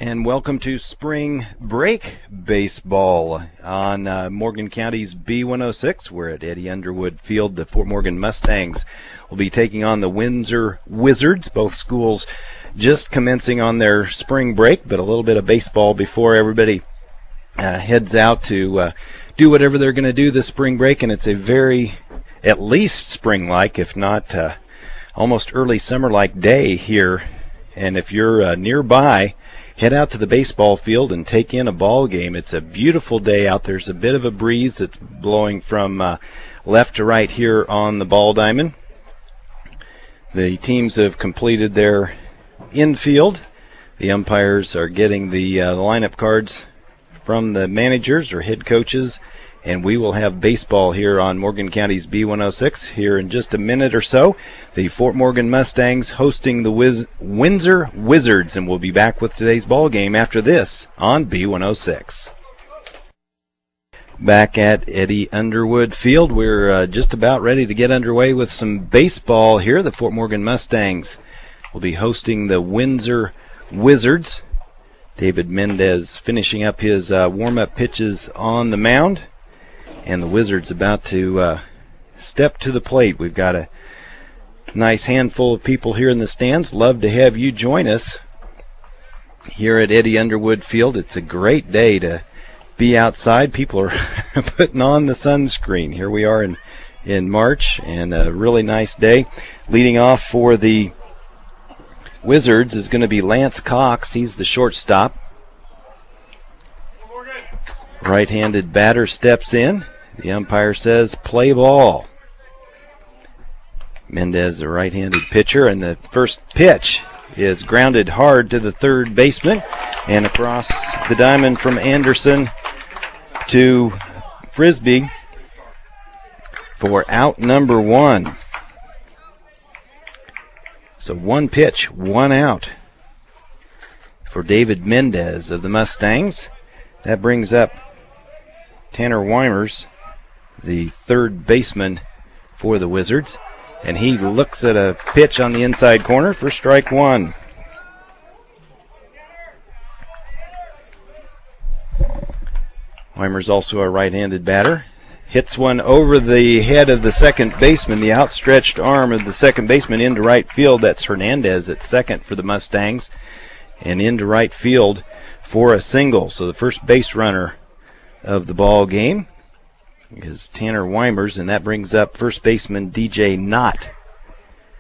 And welcome to Spring Break Baseball on Morgan County's B106. We're at Eddie Underwood Field. The Fort Morgan Mustangs will be taking on the Windsor Wizards. Both schools just commencing on their spring break, but a little bit of baseball before everybody heads out to do whatever they're going to do this spring break. And it's a very, at least spring-like, if not almost early summer-like day here. And if you're nearby, head out to the baseball field and take in a ball game. It's a beautiful day out. There's a bit of a breeze that's blowing from left to right here on the ball diamond. The teams have completed their infield. The umpires are getting the lineup cards from the managers or head coaches, and we will have baseball here on Morgan County's B106 here in just a minute or so. The Fort Morgan Mustangs hosting the Windsor Wizards, and we'll be back with today's ball game after this on B106. Back at Eddie Underwood Field, we're just about ready to get underway with some baseball here. The Fort Morgan Mustangs will be hosting the Windsor Wizards. David Mendez finishing up his warm-up pitches on the mound. And the Wizards about to step to the plate. We've got a nice handful of people here in the stands. Love to have you join us here at Eddie Underwood Field. It's a great day to be outside. People are putting on the sunscreen. Here we are in March, and a really nice day. Leading off for the Wizards is going to be Lance Cox. He's the shortstop. Right-handed batter steps in. The umpire says play ball. Mendez, a right-handed pitcher, and the first pitch is grounded hard to the third baseman and across the diamond from Anderson to Frisbee for out number one. So one pitch, one out for David Mendez of the Mustangs. That brings up Tanner Weimers, the third baseman for the Wizards, and he looks at a pitch on the inside corner for strike one. Weimers also a right-handed batter. Hits one over the head of the second baseman, the outstretched arm of the second baseman into right field. That's Hernandez at second for the Mustangs, and into right field for a single. So the first base runner of the ball game is Tanner Weimers, and that brings up first baseman DJ Knott.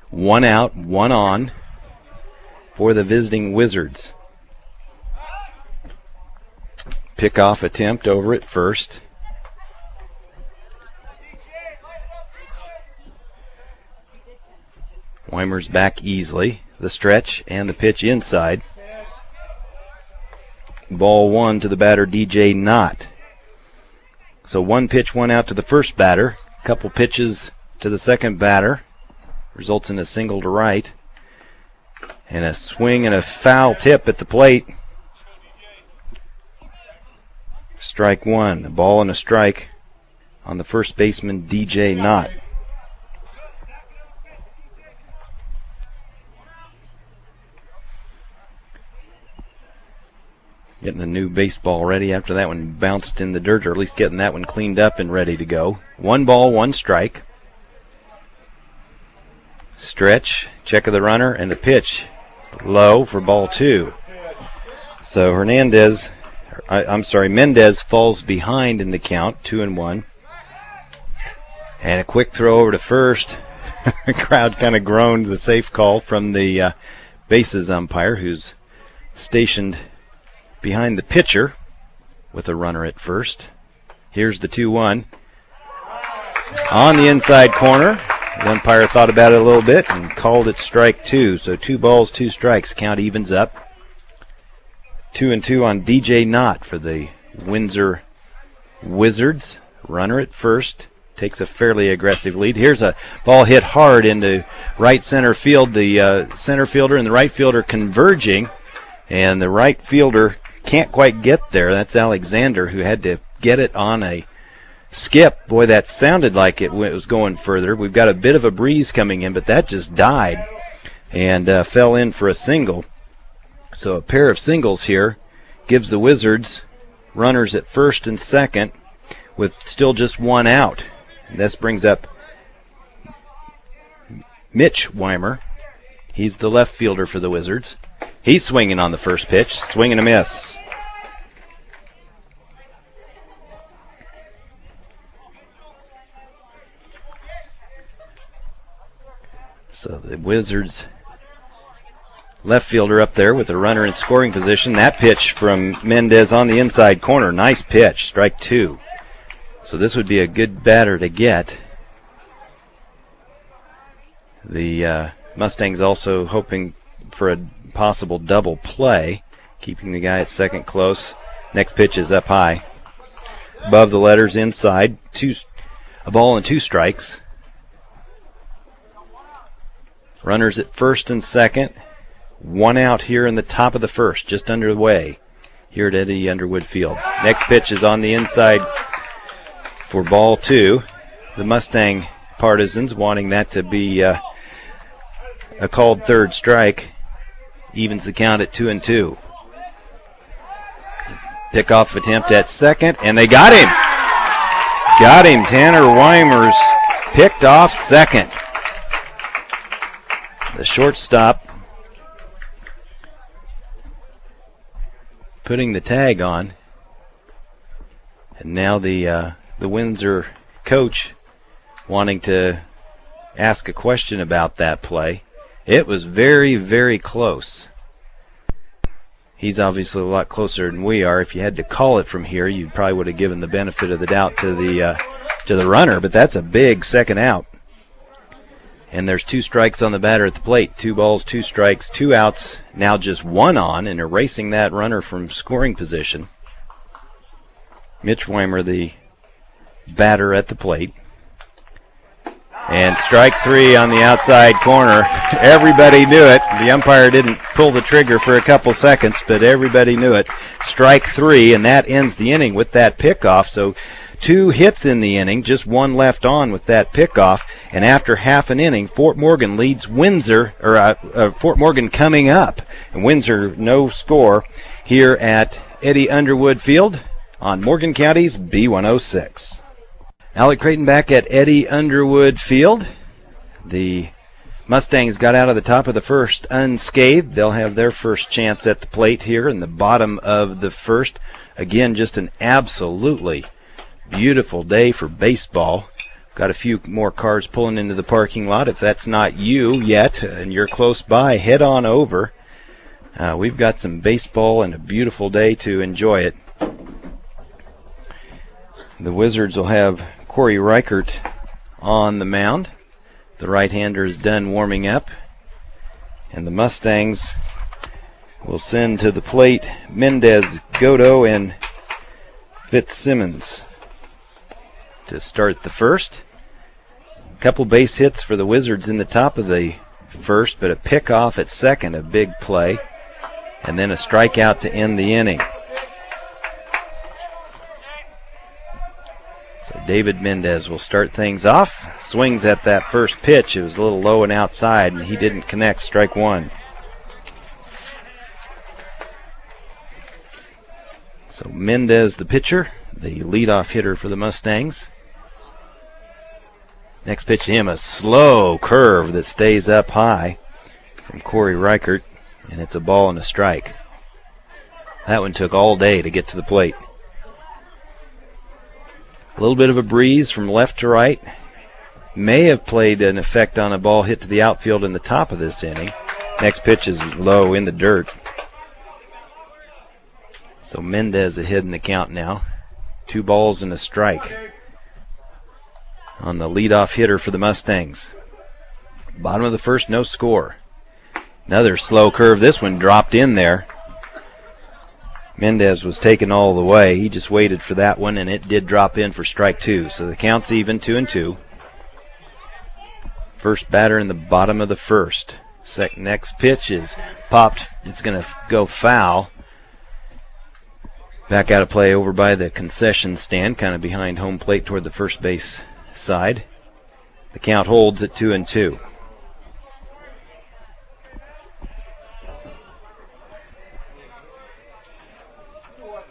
One out, one on for the visiting Wizards. Pickoff attempt over at first. Weimers back easily. The stretch and the pitch inside. Ball one to the batter, DJ Knott. So one pitch, one out to the first batter. Couple pitches to the second batter. Results in a single to right. And a swing and a foul tip at the plate. Strike one. A ball and a strike on the first baseman, DJ Knott. Getting a new baseball ready after that one bounced in the dirt, or at least getting that one cleaned up and ready to go. One ball, one strike. Stretch, check of the runner, and the pitch low for ball two. So Mendez falls behind in the count, 2-1. And a quick throw over to first. The crowd kind of groaned the safe call from the bases umpire, who's stationed behind the pitcher with a runner at first. Here's the 2-1. On the inside corner. The umpire thought about it a little bit and called it strike two. So 2 balls, 2 strikes. Count evens up. 2-2 on DJ Knott for the Windsor Wizards. Runner at first. Takes a fairly aggressive lead. Here's a ball hit hard into right center field. The center fielder and the right fielder converging. And the right fielder can't quite get there. That's Alexander, who had to get it on a skip. Boy, that sounded like it was going further. We've got a bit of a breeze coming in, but that just died and fell in for a single. So a pair of singles here gives the Wizards runners at first and second with still just one out. And this brings up Mitch Weimer. He's the left fielder for the Wizards. He's swinging on the first pitch, swing and a miss. So the Wizards left fielder up there with a runner in scoring position. That pitch from Mendez on the inside corner. Nice pitch, strike two. So this would be a good batter to get. The Mustangs also hoping for a possible double play, keeping the guy at second close. Next pitch is up high. Above the letters inside, a ball and two strikes. Runners at first and second. One out here in the top of the first, just underway here at Eddie Underwood Field. Next pitch is on the inside for ball two. The Mustang partisans wanting that to be a called third strike. Evens the count at 2-2. Pickoff attempt at second, and they got him. Got him. Tanner Weimers picked off second. The shortstop putting the tag on, and now the Windsor coach wanting to ask a question about that play. It was very, very close. He's obviously a lot closer than we are. If you had to call it from here, you probably would have given the benefit of the doubt to the runner, but that's a big second out. And there's two strikes on the batter at the plate. 2 balls, 2 strikes, 2 outs. Now just one on and erasing that runner from scoring position. Mitch Weimer, the batter at the plate. And strike 3 on the outside corner. Everybody knew it. The umpire didn't pull the trigger for a couple seconds, but everybody knew it. Strike 3, and that ends the inning with that pickoff. So 2 hits in the inning, just 1 left on with that pickoff. And after half an inning, Fort Morgan leads Windsor, Fort Morgan coming up. And Windsor, no score here at Eddie Underwood Field on Morgan County's B106. Alec Creighton back at Eddie Underwood Field. The Mustangs got out of the top of the first unscathed. They'll have their first chance at the plate here in the bottom of the first. Again, just an absolutely beautiful day for baseball. Got a few more cars pulling into the parking lot. If that's not you yet and you're close by, head on over. We've got some baseball and a beautiful day to enjoy it. The Wizards will have Corey Reichert on the mound. The right-hander is done warming up. And the Mustangs will send to the plate Mendez, Godo, and Fitzsimmons to start the first. A couple base hits for the Wizards in the top of the first, but a pickoff at second, a big play. And then a strikeout to end the inning. So David Mendez will start things off. Swings at that first pitch. It was a little low and outside, and he didn't connect. Strike 1. So Mendez, the pitcher, the leadoff hitter for the Mustangs. Next pitch to him, a slow curve that stays up high from Corey Reichert, and it's a ball and a strike. That one took all day to get to the plate. A little bit of a breeze from left to right. May have played an effect on a ball hit to the outfield in the top of this inning. Next pitch is low in the dirt. So Mendez ahead in the count now. 2 balls and a strike on the leadoff hitter for the Mustangs. Bottom of the first, no score. Another slow curve. This one dropped in there. Mendez was taken all the way. He just waited for that one, and it did drop in for strike 2. So the count's even, 2-2. First batter in the bottom of the first. Next pitch is popped. It's going to go foul. Back out of play over by the concession stand, kind of behind home plate toward the first base side. The count holds at 2-2.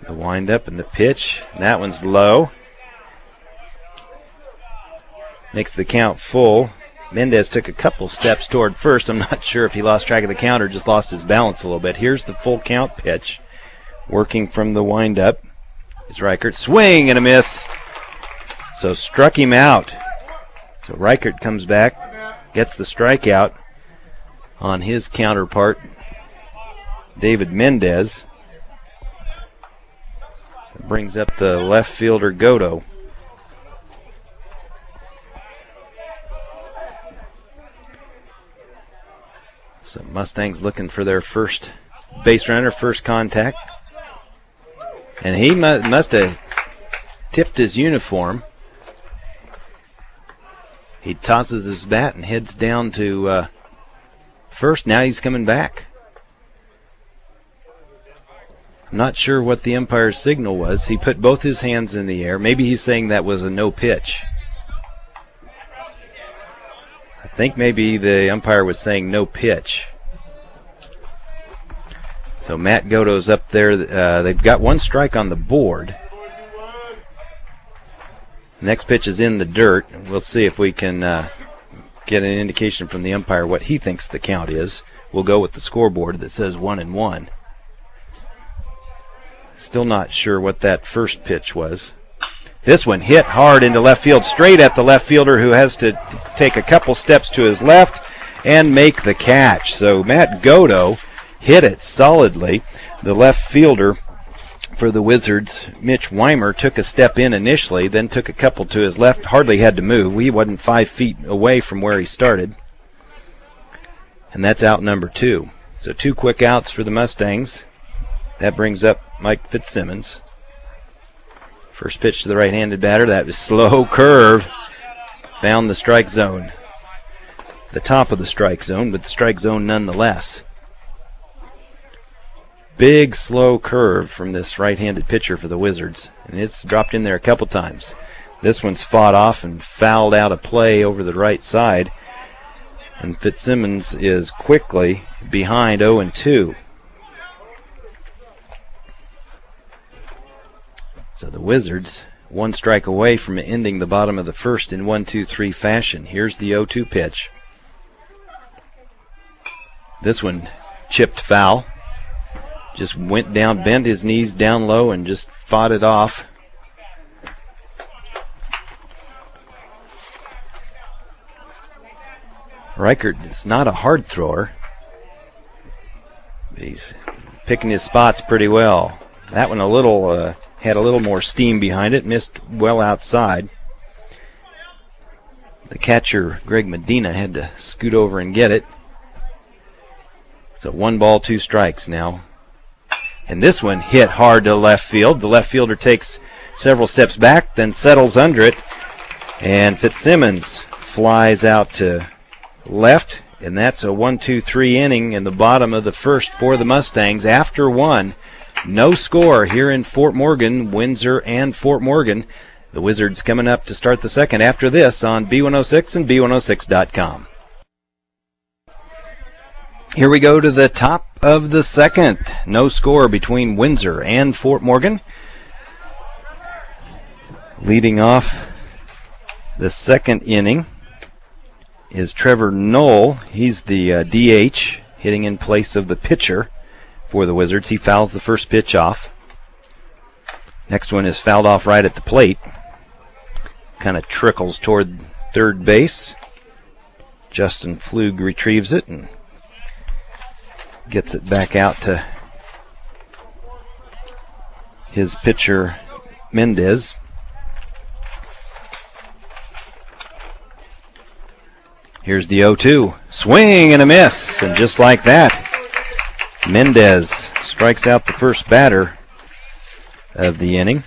The windup and the pitch. And that one's low. Makes the count full. Mendez took a couple steps toward first. I'm not sure if he lost track of the count or just lost his balance a little bit. Here's the full count pitch. Working from the windup is Reichert. Swing and a miss. So struck him out. So Reichert comes back, gets the strikeout on his counterpart, David Mendez. That brings up the left fielder, Godo. So Mustangs looking for their first base runner, first contact. And he must have tipped his uniform. He tosses his bat and heads down to first. Now he's coming back. I'm not sure what the umpire's signal was. He put both his hands in the air. Maybe he's saying that was a no pitch. I think maybe the umpire was saying no pitch. So Matt Godo's up there. They've got one strike on the board. Next pitch is in the dirt. We'll see if we can get an indication from the umpire what he thinks the count is. We'll go with the scoreboard that says 1-1. Still not sure what that first pitch was. This one hit hard into left field, straight at the left fielder, who has to take a couple steps to his left and make the catch. So Matt Godo hit it solidly. The left fielder for the Wizards, Mitch Weimer, took a step in initially, then took a couple to his left, hardly had to move. He wasn't 5 feet away from where he started. And that's out number 2. So 2 quick outs for the Mustangs. That brings up Mike Fitzsimmons. First pitch to the right-handed batter. That was slow curve. Found the strike zone. The top of the strike zone, but the strike zone nonetheless. Big slow curve from this right-handed pitcher for the Wizards. And it's dropped in there a couple times. This one's fought off and fouled out of play over the right side. And Fitzsimmons is quickly behind 0-2. So the Wizards, 1 strike away from ending the bottom of the first in 1-2-3 fashion. Here's the 0-2 pitch. This one chipped foul. Just went down, bent his knees down low, and just fought it off. Reichert is not a hard thrower, but he's picking his spots pretty well. That one had a little more steam behind it, missed well outside. The catcher, Greg Medina, had to scoot over and get it. So 1 ball, 2 strikes now. And this one hit hard to left field. The left fielder takes several steps back, then settles under it. And Fitzsimmons flies out to left. And that's a 1-2-3 inning in the bottom of the first for the Mustangs. After 1, no score here in Fort Morgan, Windsor and Fort Morgan. The Wizards coming up to start the second after this on B106 and B106.com. Here we go to the top of the second. No score between Windsor and Fort Morgan. Leading off the second inning is Trevor Knoll. He's the DH, hitting in place of the pitcher for the Wizards. He fouls the first pitch off. Next one is fouled off right at the plate. Kind of trickles toward third base. Justin Flug retrieves it and gets it back out to his pitcher, Mendez. Here's the 0-2. Swing and a miss. And just like that, Mendez strikes out the first batter of the inning.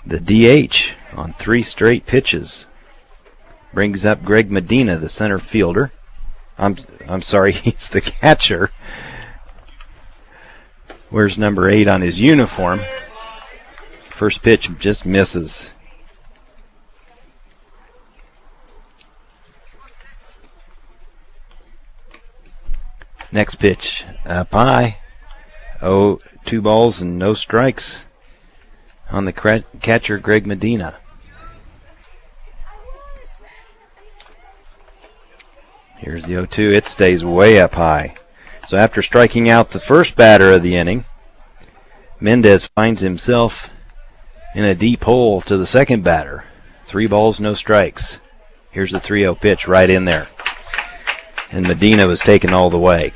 The DH on 3 straight pitches brings up Greg Medina, the center fielder. I'm sorry, he's the catcher. Wears number 8 on his uniform. First pitch just misses. Next pitch up high. Oh, 2 balls and no strikes on the catcher, Greg Medina. Here's the 0-2. It stays way up high. So after striking out the first batter of the inning, Mendez finds himself in a deep hole to the second batter. 3 balls, no strikes. Here's the 3-0 pitch right in there. And Medina was taken all the way.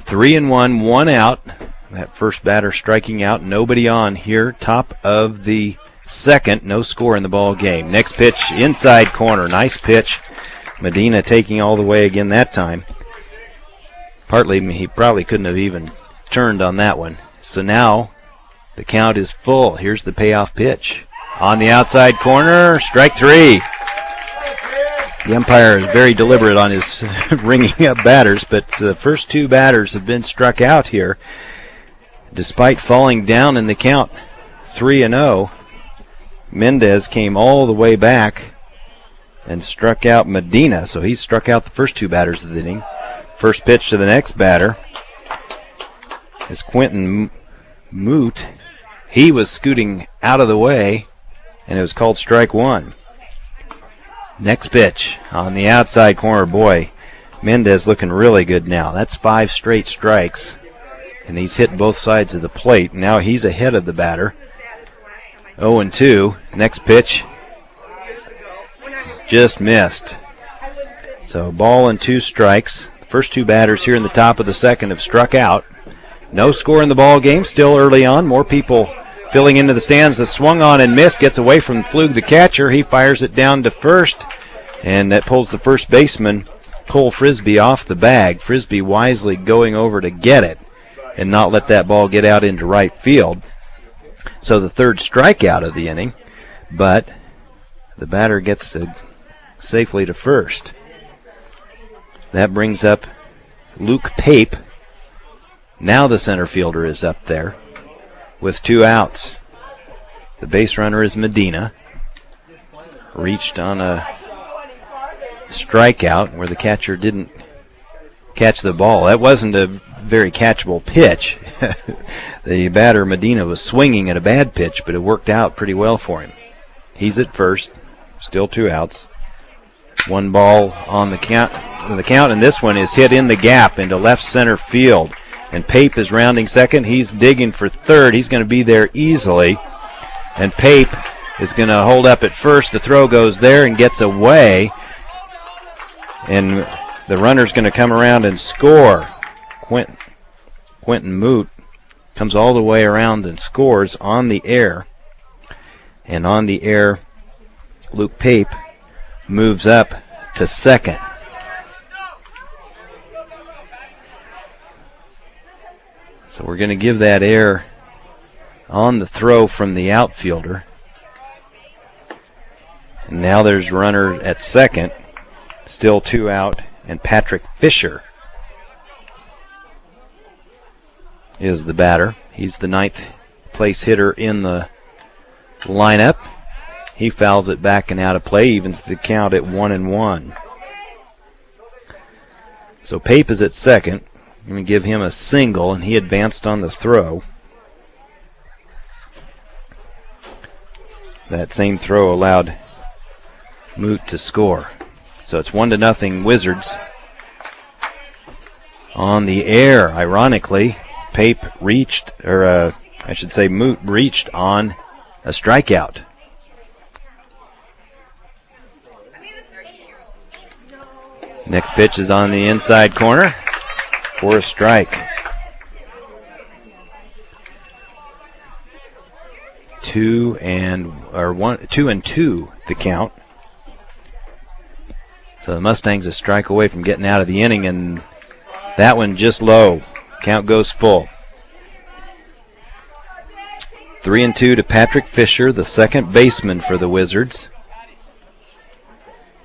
3-1, 1 out. That first batter striking out, nobody on here. Top of the second, no score in the ball game. Next pitch, inside corner, nice pitch. Medina taking all the way again that time. Partly, he probably couldn't have even turned on that one. So now the count is full. Here's the payoff pitch. On the outside corner, strike 3. The umpire is very deliberate on his ringing up batters, but the first 2 batters have been struck out here. Despite falling down in the count 3-0, Mendez came all the way back and struck out Medina, so he struck out the first 2 batters of the inning. First pitch to the next batter is Quentin Moot. He was scooting out of the way, and it was called strike 1. Next pitch on the outside corner. Boy, Mendez looking really good now. That's 5 straight strikes, and he's hit both sides of the plate. Now he's ahead of the batter. 0-2. Next pitch just missed. So ball and 2 strikes. The first 2 batters here in the top of the second have struck out. No score in the ball game. Still early on. More people filling into the stands. The swung on and missed. Gets away from Flug, the catcher. He fires it down to first, and that pulls the first baseman, Cole Frisbee, off the bag. Frisbee wisely going over to get it and not let that ball get out into right field. So the third strikeout of the inning, but the batter gets safely to first. That brings up Luke Pape. Now the center fielder is up there with 2 outs. The base runner is Medina. Reached on a strikeout where the catcher didn't catch the ball. That wasn't a very catchable pitch. The batter, Medina, was swinging at a bad pitch, but it worked out pretty well for him. He's at first. Still 2 outs. 1 ball on the count, and this one is hit in the gap into left center field. And Pape is rounding second. He's digging for third. He's going to be there easily. And Pape is going to hold up at first. The throw goes there and gets away. And the runner's going to come around and score. Quentin Moot comes all the way around and scores on the air. And on the air, Luke Pape moves up to second. So we're going to give that air on the throw from the outfielder. And now there's runner at second, still 2 out, and Patrick Fisher is the batter. He's the 9th place hitter in the lineup. He fouls it back and out of play, evens the count at 1-1. So Pape is at second. I'm going to give him a single, and he advanced on the throw. That same throw allowed Moot to score. So it's 1-0 Wizards. On the air, ironically, Pape reached, or I should say Moot reached on a strikeout. Next pitch is on the inside corner for a strike. 2-2 the count. So the Mustangs a strike away from getting out of the inning, and that one just low. Count goes full. 3-2 to Patrick Fisher, the second baseman for the Wizards.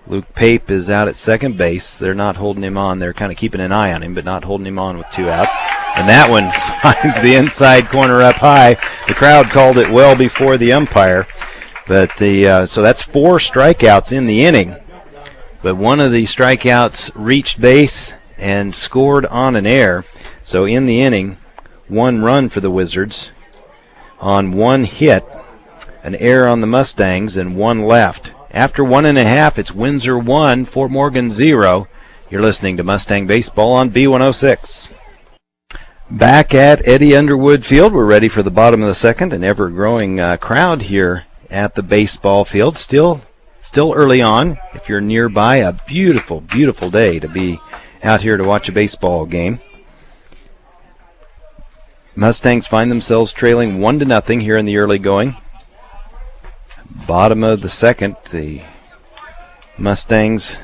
Luke Pape is out at second base. They're not holding him on. They're kind of keeping an eye on him, but not holding him on with 2 outs. And that one finds the inside corner up high. The crowd called it well before the umpire. But so that's 4 strikeouts in the inning. But one of the strikeouts reached base and scored on an error. So in the inning, one run for the Wizards on one hit, an error on the Mustangs, and one left. After 1.5, it's Windsor 1, Fort Morgan 0. You're listening to Mustang Baseball on B106. Back at Eddie Underwood Field, we're ready for the bottom of the second. An ever-growing crowd here at the baseball field. Still early on. If you're nearby, a beautiful, beautiful day to be out here to watch a baseball game. Mustangs find themselves trailing 1-0 here in the early going. Bottom of the second, the Mustangs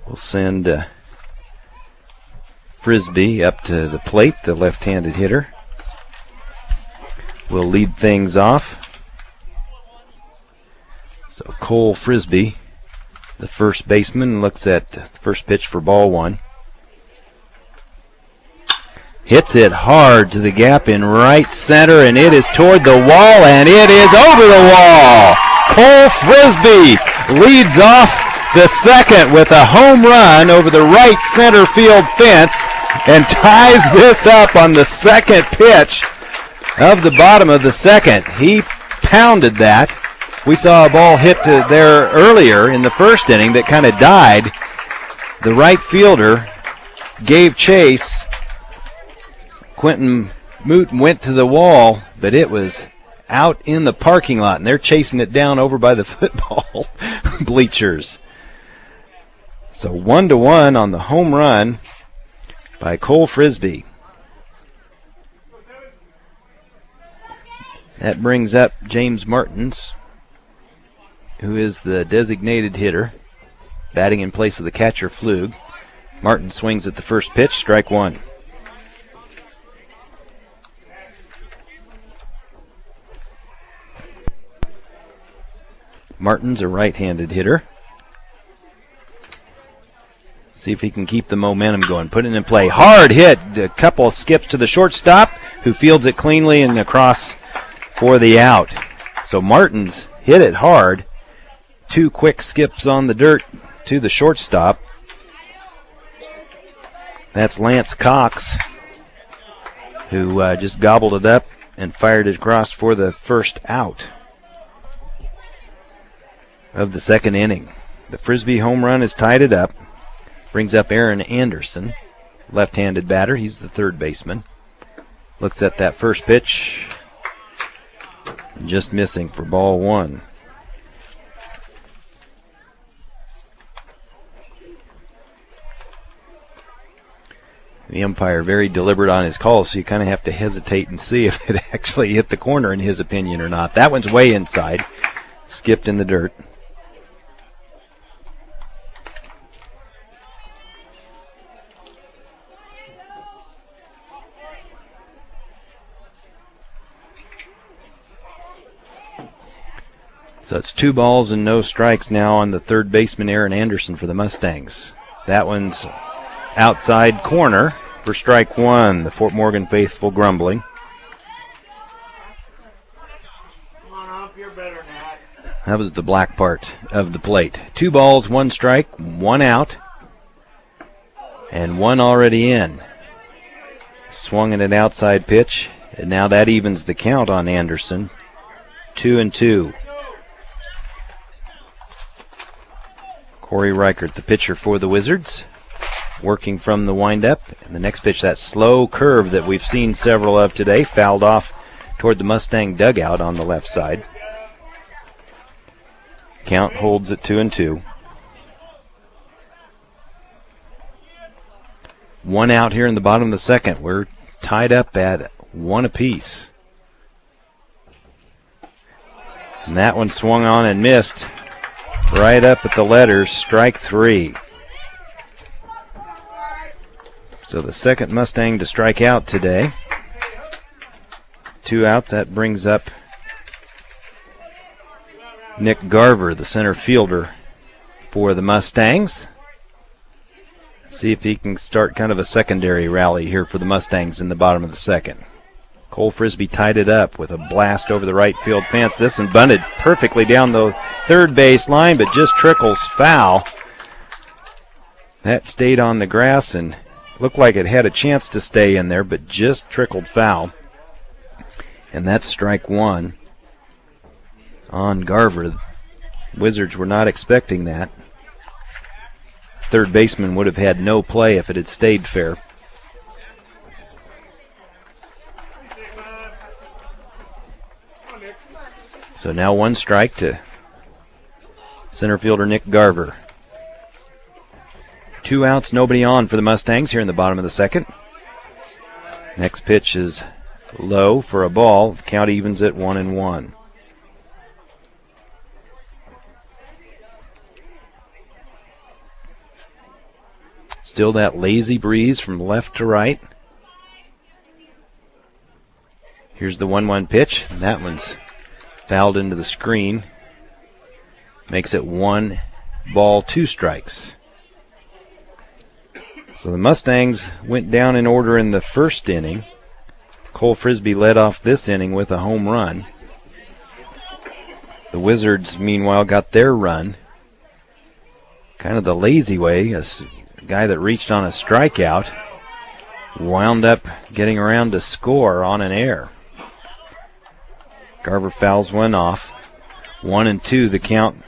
will send Frisbee up to the plate, the left-handed hitter. Will lead things off. So Cole Frisbee, the first baseman, looks at the first pitch for ball one. Hits it hard to the gap in right center, and it is toward the wall, and it is over the wall. Cole Frisbee leads off the second with a home run over the right center field fence and ties this up on the second pitch of the bottom of the second. He pounded that. We saw a ball hit to there earlier in the first inning that kind of died. The right fielder gave chase. Quentin Moot went to the wall, but it was out in the parking lot, and they're chasing it down over by the football bleachers. So 1-1 on the home run by Cole Frisbee. That brings up James Martins, who is the designated hitter, batting in place of the catcher Flug. Martin swings at the first pitch, strike one. Martin's a right-handed hitter. See if he can keep the momentum going. Put it in play. Hard hit. A couple of skips to the shortstop, who fields it cleanly and across for the out. So Martin's hit it hard. Two quick skips on the dirt to the shortstop. That's Lance Cox, who just gobbled it up and fired it across for the first out of the second inning. The Frisbee home run has tied it up. Brings up Aaron Anderson, left-handed batter. He's the third baseman. Looks at that first pitch. Just missing for ball one. The umpire very deliberate on his call, so you kind of have to hesitate and see if it actually hit the corner in his opinion or not. That one's way inside. Skipped in the dirt. So it's 2 balls and no strikes now on the third baseman, Aaron Anderson, for the Mustangs. That one's outside corner for strike one. The Fort Morgan faithful grumbling. That was the black part of the plate. 2 balls, 1 strike, 1 out, and 1 already in. Swung at an outside pitch, and now that evens the count on Anderson. 2-2. Corey Reichert, the pitcher for the Wizards, working from the windup. And the next pitch, that slow curve that we've seen several of today, fouled off toward the Mustang dugout on the left side. Count holds at 2-2. 1 out here in the bottom of the second. We're tied up at 1 apiece. And that one swung on and missed. Right up at the letters, strike 3. So the second Mustang to strike out today. 2 outs, that brings up Nick Garver, the center fielder for the Mustangs. See if he can start kind of a secondary rally here for the Mustangs in the bottom of the second. Cole Frisbee tied it up with a blast over the right field fence. This one bunted perfectly down the third base line, but just trickles foul. That stayed on the grass and looked like it had a chance to stay in there, but just trickled foul. And that's strike one on Garver. Wizards were not expecting that. Third baseman would have had no play if it had stayed fair. So now one strike to center fielder Nick Garver. 2 outs, nobody on for the Mustangs here in the bottom of the second. Next pitch is low for a ball. The count evens at 1-1. Still that lazy breeze from left to right. Here's the 1-1 pitch. And that one's fouled into the screen. Makes it 1 ball, 2 strikes. So the Mustangs went down in order in the first inning. Cole Frisbee led off this inning with a home run. The Wizards, meanwhile, got their run. Kind of the lazy way. A guy that reached on a strikeout wound up getting around to score on an error. Garver fouls one off. 1-2 the count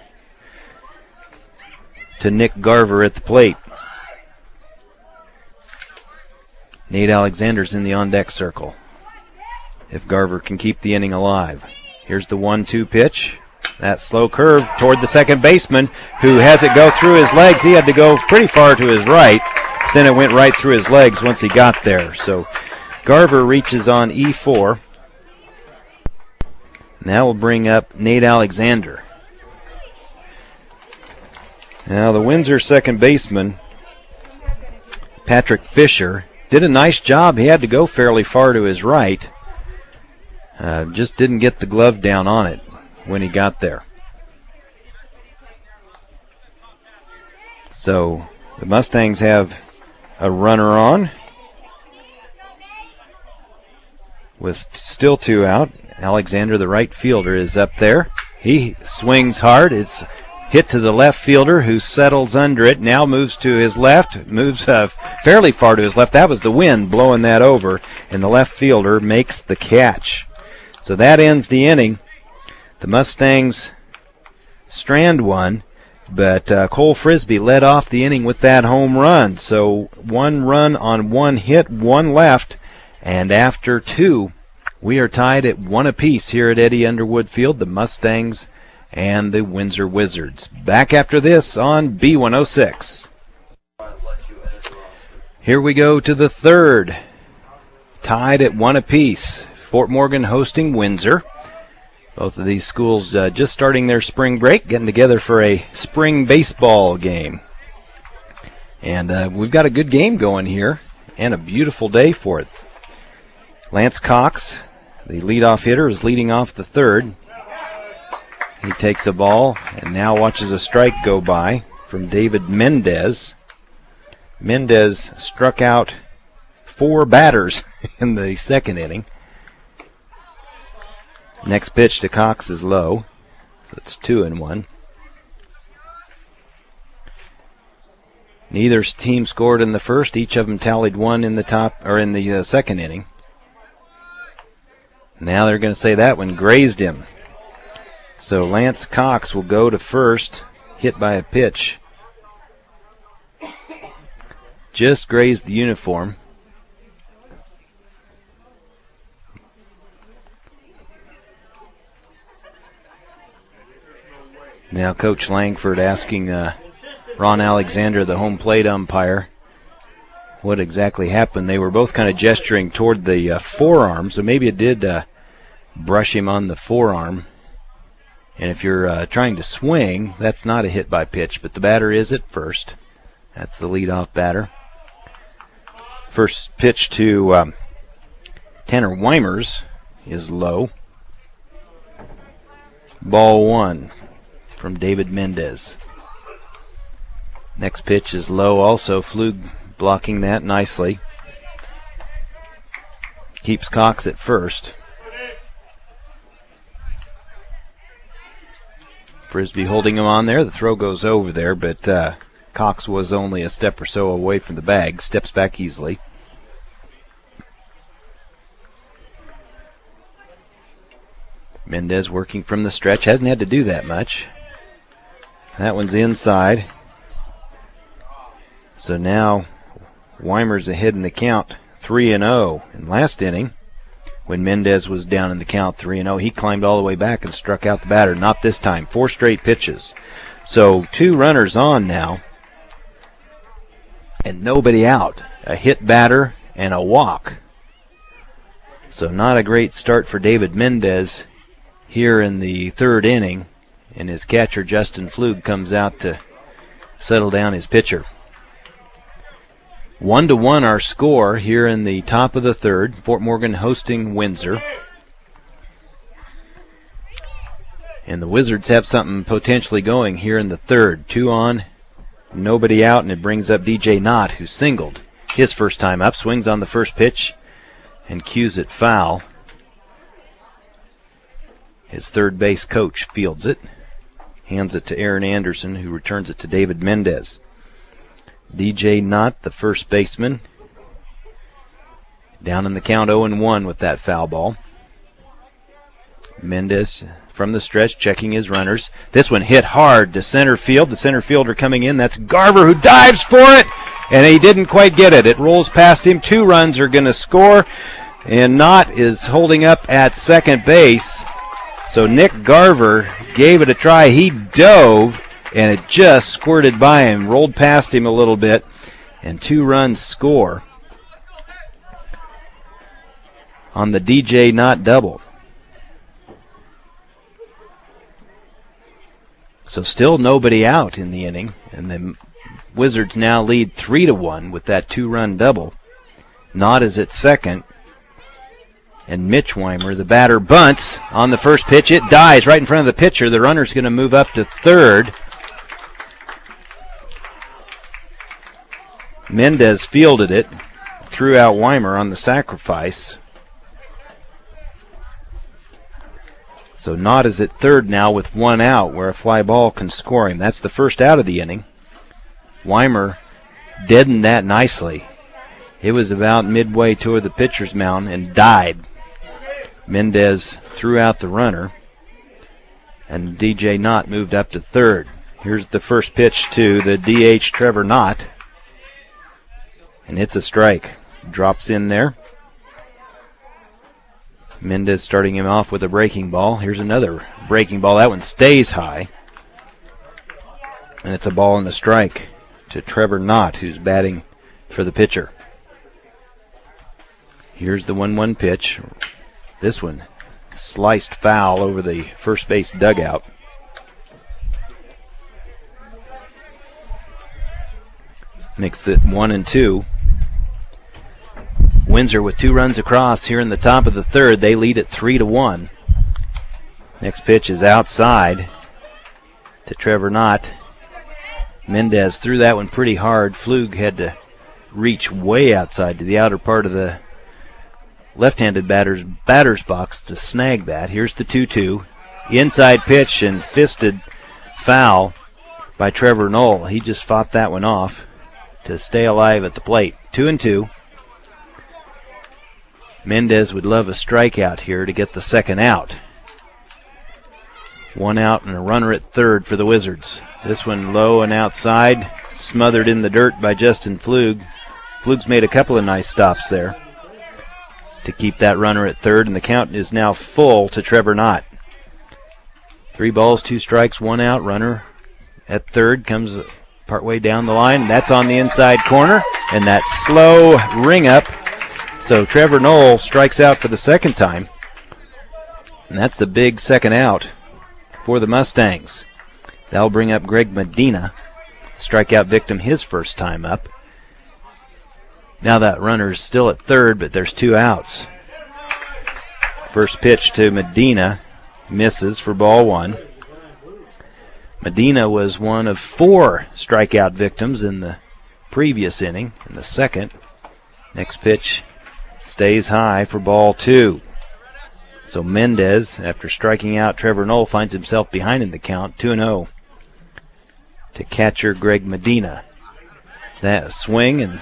to Nick Garver at the plate. Nate Alexander's in the on-deck circle. If Garver can keep the inning alive. Here's the 1-2 pitch. That slow curve toward the second baseman, who has it go through his legs. He had to go pretty far to his right. Then it went right through his legs once he got there. So Garver reaches on E4. And that will bring up Nate Alexander. Now the Windsor second baseman, Patrick Fisher, did a nice job. He had to go fairly far to his right. Just didn't get the glove down on it when he got there. So the Mustangs have a runner on with still 2 out. Alexander, the right fielder, is up there. He swings hard. It's hit to the left fielder, who settles under it, now moves to his left, moves fairly far to his left. That was the wind blowing that over, and the left fielder makes the catch. So that ends the inning. The Mustangs strand one, but Cole Frisbee led off the inning with that home run. So 1 run on 1 hit, 1 left, and after 2, we are tied at 1 apiece here at Eddie Underwood Field. The Mustangs and the Windsor Wizards. Back after this on B106. Here we go to the third. Tied at 1 apiece. Fort Morgan hosting Windsor. Both of these schools just starting their spring break, getting together for a spring baseball game. And we've got a good game going here and a beautiful day for it. Lance Cox, the leadoff hitter, is leading off the third. He takes a ball and now watches a strike go by from David Mendez. Mendez struck out 4 batters in the second inning. Next pitch to Cox is low, so it's 2-1. Neither team scored in the first. Each of them tallied 1 in the second inning. Now they're going to say that one grazed him. So Lance Cox will go to first, hit by a pitch. Just grazed the uniform. Now Coach Langford asking Ron Alexander, the home plate umpire, what exactly happened. They were both kind of gesturing toward the forearm, so maybe it did brush him on the forearm. And if you're trying to swing, that's not a hit by pitch, but the batter is at first. That's the leadoff batter. First pitch to Tanner Weimers is low. Ball 1 from David Mendez. Next pitch is low also. Flug blocking that nicely. Keeps Cox at first. Frisbee holding him on there. The throw goes over there, but Cox was only a step or so away from the bag, steps back easily. Mendez working from the stretch, hasn't had to do that much. That one's inside. So now Weimer's ahead in the count, 3-0. In last inning, when Mendez was down in the count 3-0, he climbed all the way back and struck out the batter. Not this time, 4 straight pitches. So 2 runners on now and nobody out. A hit batter and a walk. So not a great start for David Mendez here in the 3rd inning, and his catcher Justin Flug comes out to settle down his pitcher. 1-1 our score here in the top of the 3rd. Fort Morgan hosting Windsor. And the Wizards have something potentially going here in the 3rd. 2 on, nobody out, and it brings up DJ Knott, who singled his first time up, swings on the first pitch and cues it foul. His third base coach fields it, hands it to Aaron Anderson, who returns it to David Mendez. DJ Knott, the first baseman, down in the count 0-1 with that foul ball. Mendez from the stretch, checking his runners. This one hit hard to center field. The center fielder coming in, that's Garver, who dives for it, and he didn't quite get it. It rolls past him. 2 runs are going to score, and Knott is holding up at second base. So Nick Garver gave it a try. He dove, and it just squirted by him, rolled past him a little bit, and 2 runs score on the DJ Knott double. So still nobody out in the inning, and the Wizards now lead 3-1 with that 2-run double. Knott is at second, and Mitch Weimer, the batter, bunts on the first pitch. It dies right in front of the pitcher. The runner's going to move up to third. Mendez fielded it, threw out Weimer on the sacrifice. So Knott is at third now with 1 out, where a fly ball can score him. That's the first out of the inning. Weimer deadened that nicely. It was about midway toward the pitcher's mound and died. Mendez threw out the runner, and DJ Knott moved up to third. Here's the first pitch to the DH Trevor Knott, and it's a strike. Drops in there. Mendez starting him off with a breaking ball. Here's another breaking ball. That one stays high, and it's a ball and a strike to Trevor Knott, who's batting for the pitcher. Here's the 1-1 pitch. This one sliced foul over the first base dugout. Makes it 1-2. Windsor with 2 runs across here in the top of the 3rd. They lead at 3-1. Next pitch is outside to Trevor Knott. Mendez threw that one pretty hard. Flug had to reach way outside to the outer part of the left-handed batter's box to snag that. Here's the 2-2. Inside pitch and fisted foul by Trevor Knoll. He just fought that one off to stay alive at the plate. 2-2. Mendez would love a strikeout here to get the second out. 1 out and a runner at third for the Wizards. This one low and outside, smothered in the dirt by Justin Flug. Flug's made a couple of nice stops there to keep that runner at third, and the count is now full to Trevor Knott. 3 balls, 2 strikes, 1 out. Runner at third comes partway down the line. That's on the inside corner, and that slow ring up. So Trevor Knoll strikes out for the second time, and that's the big second out for the Mustangs. That'll bring up Greg Medina, strikeout victim his first time up. Now that runner's still at third, but there's 2 outs. First pitch to Medina misses for ball 1. Medina was one of 4 strikeout victims in the previous inning, in the second. Next pitch stays high for ball 2. So Mendez, after striking out Trevor Knoll, finds himself behind in the count, 2-0 to catcher Greg Medina. that swing and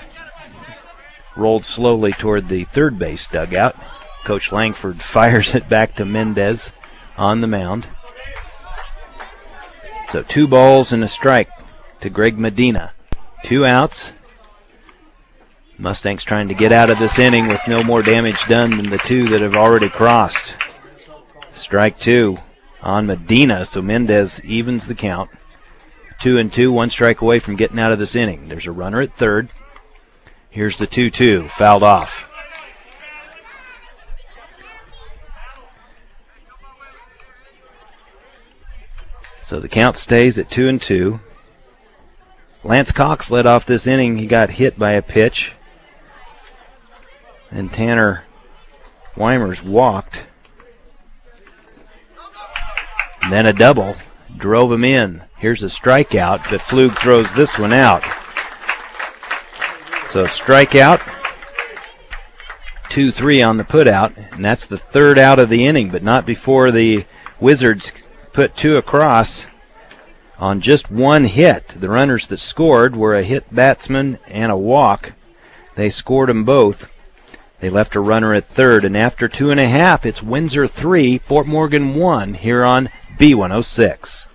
rolled slowly toward the third base dugout. Coach Langford fires it back to Mendez on the mound. So 2 balls and a strike to Greg Medina. 2 outs. Mustangs trying to get out of this inning with no more damage done than the 2 that have already crossed. Strike 2 on Medina, so Mendez evens the count. 2-2, 1 strike away from getting out of this inning. There's a runner at third. Here's the 2-2, fouled off. So the count stays at 2-2. Lance Cox led off this inning. He got hit by a pitch. And Tanner Weimers walked. And then a double. Drove him in. Here's a strikeout, but Flug throws this one out. So strikeout. 2-3 on the putout. And that's the 3rd out of the inning, but not before the Wizards put 2 across on just 1 hit. The runners that scored were a hit batsman and a walk. They scored them both. They left a runner at third, and after 2.5, it's Windsor 3, Fort Morgan 1 here on B106.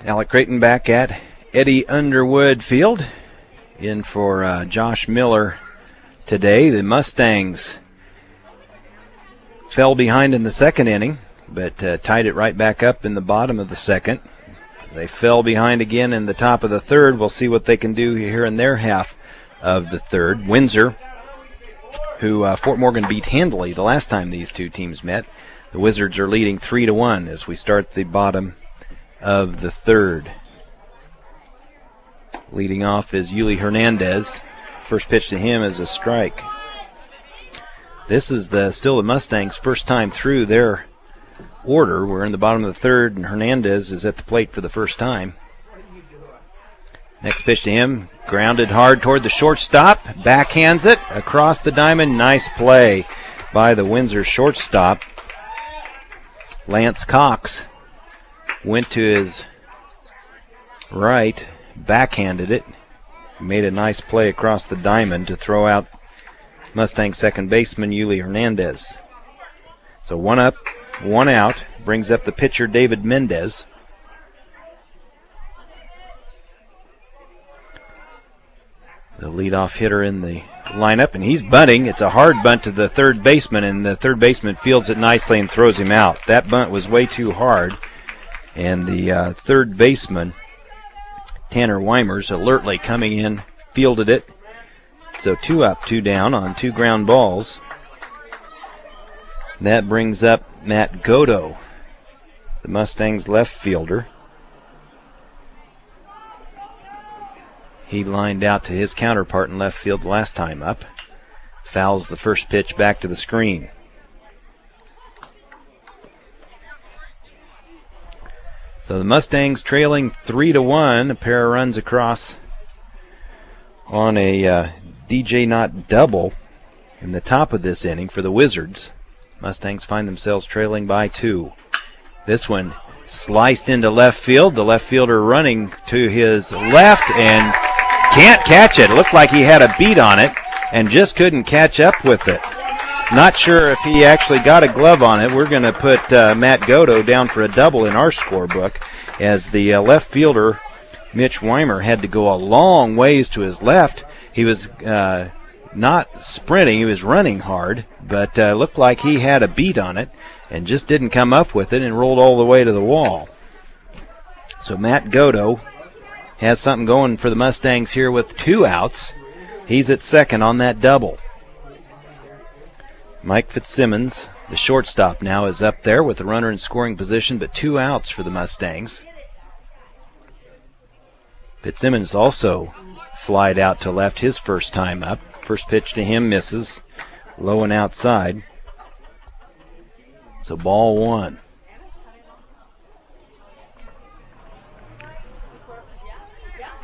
Alec Creighton back at Eddie Underwood Field. In for Josh Miller today. The Mustangs fell behind in the second inning, but tied it right back up in the bottom of the second. They fell behind again in the top of the third. We'll see what they can do here in their half of the third. Windsor, who Fort Morgan beat handily the last time these 2 teams met. The Wizards are leading 3-1 as we start the bottom of the third. Leading off is Yuli Hernandez. First pitch to him is a strike. This is still the Mustangs' first time through their order. We're in the bottom of the third, and Hernandez is at the plate for the first time. Next pitch to him, grounded hard toward the shortstop. Backhands it across the diamond. Nice play by the Windsor shortstop. Lance Cox went to his right, backhanded it. Made a nice play across the diamond to throw out Mustang second baseman Yuli Hernandez. So 1 up, 1 out. Brings up the pitcher David Mendez. The leadoff hitter in the lineup, and he's bunting. It's a hard bunt to the third baseman, and the third baseman fields it nicely and throws him out. That bunt was way too hard, and the third baseman, Tanner Weimers, alertly coming in, fielded it. So 2 up, 2 down on 2 ground balls. That brings up Matt Godo, the Mustangs left fielder. He lined out to his counterpart in left field last time up. Fouls the first pitch back to the screen. So the Mustangs trailing 3-1. A pair of runs across on a DJ Knott double in the top of this inning for the Wizards. Mustangs find themselves trailing by 2. This one sliced into left field. The left fielder running to his left and can't catch it. It looked like he had a beat on it and just couldn't catch up with it. Not sure if he actually got a glove on it. We're going to put Matt Godo down for a double in our scorebook, as the left fielder, Mitch Weimer, had to go a long ways to his left. He was not sprinting, he was running hard, but looked like he had a beat on it and just didn't come up with it and rolled all the way to the wall. So Matt Godo has something going for the Mustangs here with 2 outs. He's at second on that double. Mike Fitzsimmons, the shortstop, now is up there with the runner in scoring position, but 2 outs for the Mustangs. Fitzsimmons also flied out to left his first time up. First pitch to him misses, low and outside. So ball 1.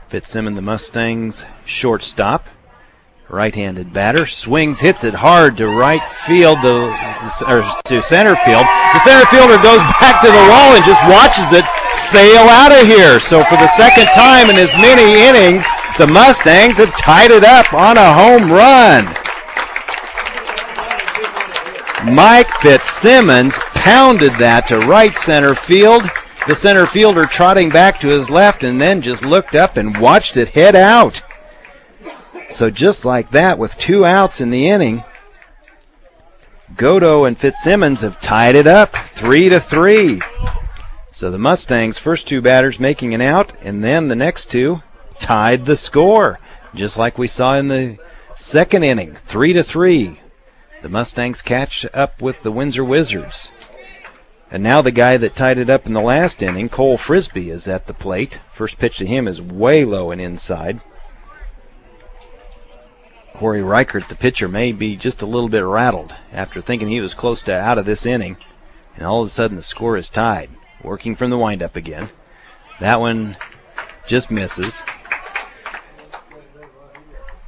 Fitzsimmons, the Mustangs shortstop. right-handed batter, swings, hits it hard to right field, to center field. The center fielder goes back to the wall and just watches it sail out of here. So for the second time in as many innings, the Mustangs have tied it up on a home run. Mike Fitzsimmons pounded that to right center field. The center fielder trotting back to his left and then just looked up and watched it head out. So just like that, with 2 outs in the inning, Godo and Fitzsimmons have tied it up 3-3. So the Mustangs' first 2 batters making an out, and then the next 2 tied the score, just like we saw in the second inning, 3-3. The Mustangs catch up with the Windsor Wizards. And now the guy that tied it up in the last inning, Cole Frisbee, is at the plate. First pitch to him is way low and inside. Corey Reichert, the pitcher, may be just a little bit rattled after thinking he was close to out of this inning. And all of a sudden the score is tied. Working from the windup again. That one just misses.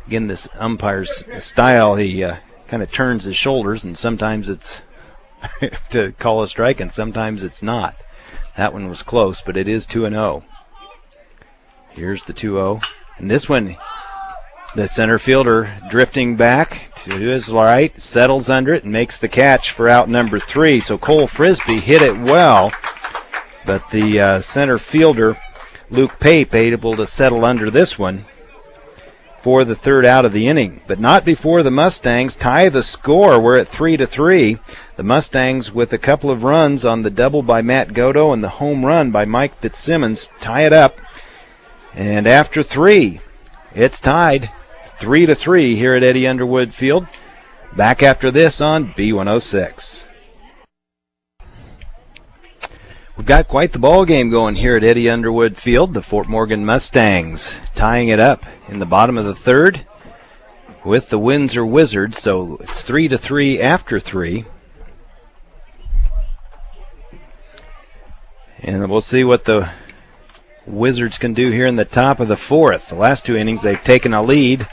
Again, this umpire's style, he kind of turns his shoulders, and sometimes it's to call a strike, and sometimes it's not. That one was close, but it is 2-0. Here's the 2-0. And this one, the center fielder drifting back to his right, settles under it and makes the catch for out number 3. So Cole Frisbee hit it well, but the center fielder, Luke Pape, able to settle under this one for the third out of the inning, but not before the Mustangs tie the score. We're at 3-3. The Mustangs, with a couple of runs on the double by Matt Godo and the home run by Mike Fitzsimmons, tie it up. And after 3, it's tied 3-3 here at Eddie Underwood Field. Back after this on B106. We've got quite the ball game going here at Eddie Underwood Field. The Fort Morgan Mustangs tying it up in the bottom of the third with the Windsor Wizards. So it's 3-3 after 3. And we'll see what the Wizards can do here in the top of the fourth. The last 2 innings they've taken a lead,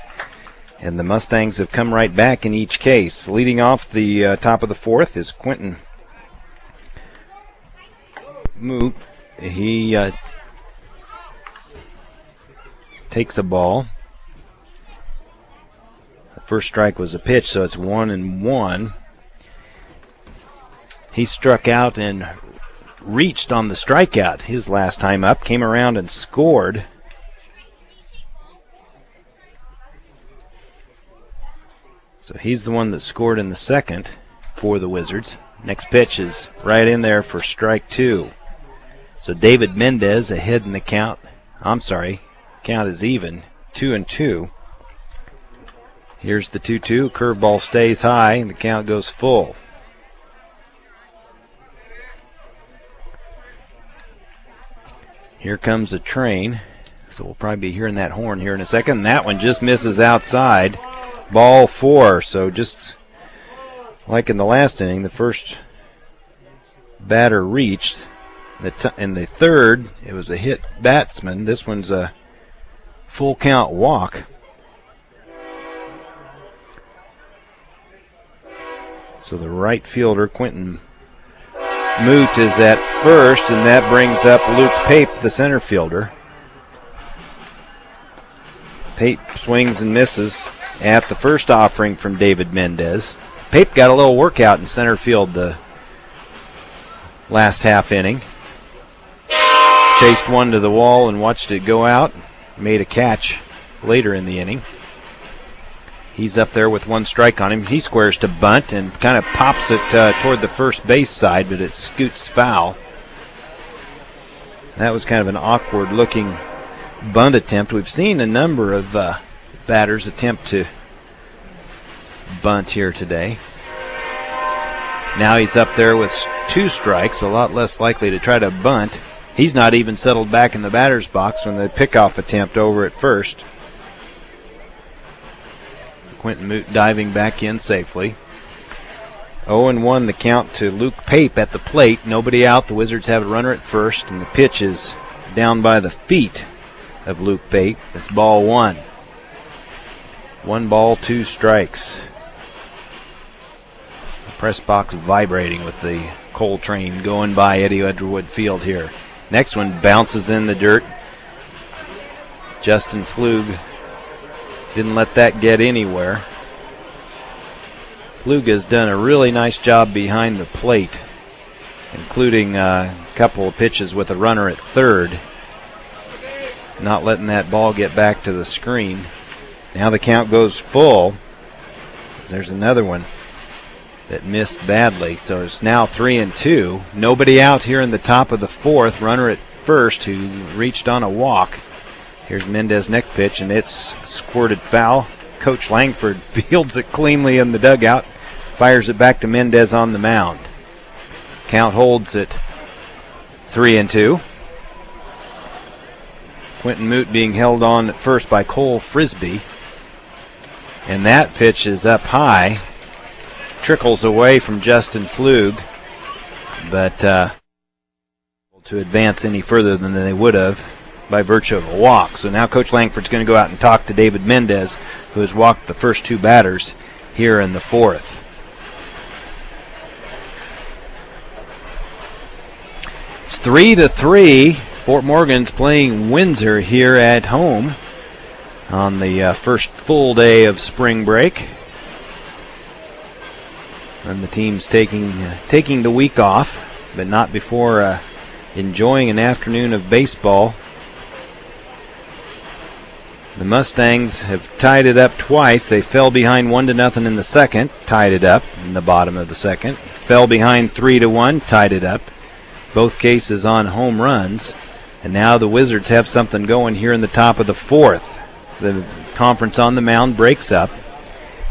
and the Mustangs have come right back in each case. Leading off the top of the fourth is Quentin Moot. He takes a ball. The first strike was a pitch, so it's 1-1. He struck out and reached on the strikeout his last time up, came around and scored. So he's the one that scored in the second for the Wizards. Next pitch is right in there for strike 2. So David Mendez ahead in the count. Count is even, 2-2. Here's the 2-2. Curveball stays high, and the count goes full. Here comes a train. So we'll probably be hearing that horn here in a second. That one just misses outside. Ball 4. So just like in the last inning, the first batter reached. In the third, it was a hit batsman. This one's a full count walk. So the right fielder, Quentin Moot, is at first, and that brings up Luke Pape, the center fielder. Pape swings and misses at the first offering from David Mendez. Pape got a little workout in center field the last half inning. Chased one to the wall and watched it go out. Made a catch later in the inning. He's up there with 1 strike on him. He squares to bunt and kind of pops it toward the first base side, but it scoots foul. That was kind of an awkward-looking bunt attempt. We've seen a number of batters attempt to bunt here today. Now he's up there with 2 strikes, a lot less likely to try to bunt. He's not even settled back in the batter's box when the pickoff attempt over at first. Quentin Moot diving back in safely. 0-1 the count to Luke Pape at the plate. Nobody out. The Wizards have a runner at first, and the pitch is down by the feet of Luke Pape. It's ball 1. 1 ball, 2 strikes. The press box vibrating with the coal train going by Eddie Underwood Field here. Next one bounces in the dirt. Justin Flug didn't let that get anywhere. Flug has done a really nice job behind the plate, including a couple of pitches with a runner at third, not letting that ball get back to the screen. Now the count goes full. There's another one that missed badly, so it's now 3-2. Nobody out here in the top of the fourth. Runner at first who reached on a walk. Here's Mendez next pitch, and it's squirted foul. Coach Langford fields it cleanly in the dugout, fires it back to Mendez on the mound. Count holds at 3-2. Quentin Moot being held on at first by Cole Frisbee. And that pitch is up high. Trickles away from Justin Flug, but to advance any further than they would have by virtue of a walk. So now Coach Langford's going to go out and talk to David Mendez, who has walked the first 2 batters here in the fourth. It's 3-3. Fort Morgan's playing Windsor here at home on the first full day of spring break. And the team's taking the week off, but not before enjoying an afternoon of baseball. The Mustangs have tied it up twice. They fell behind 1-0 in the second, tied it up in the bottom of the second. Fell behind 3-1, tied it up. Both cases on home runs. And now the Wizards have something going here in the top of the fourth. The conference on the mound breaks up,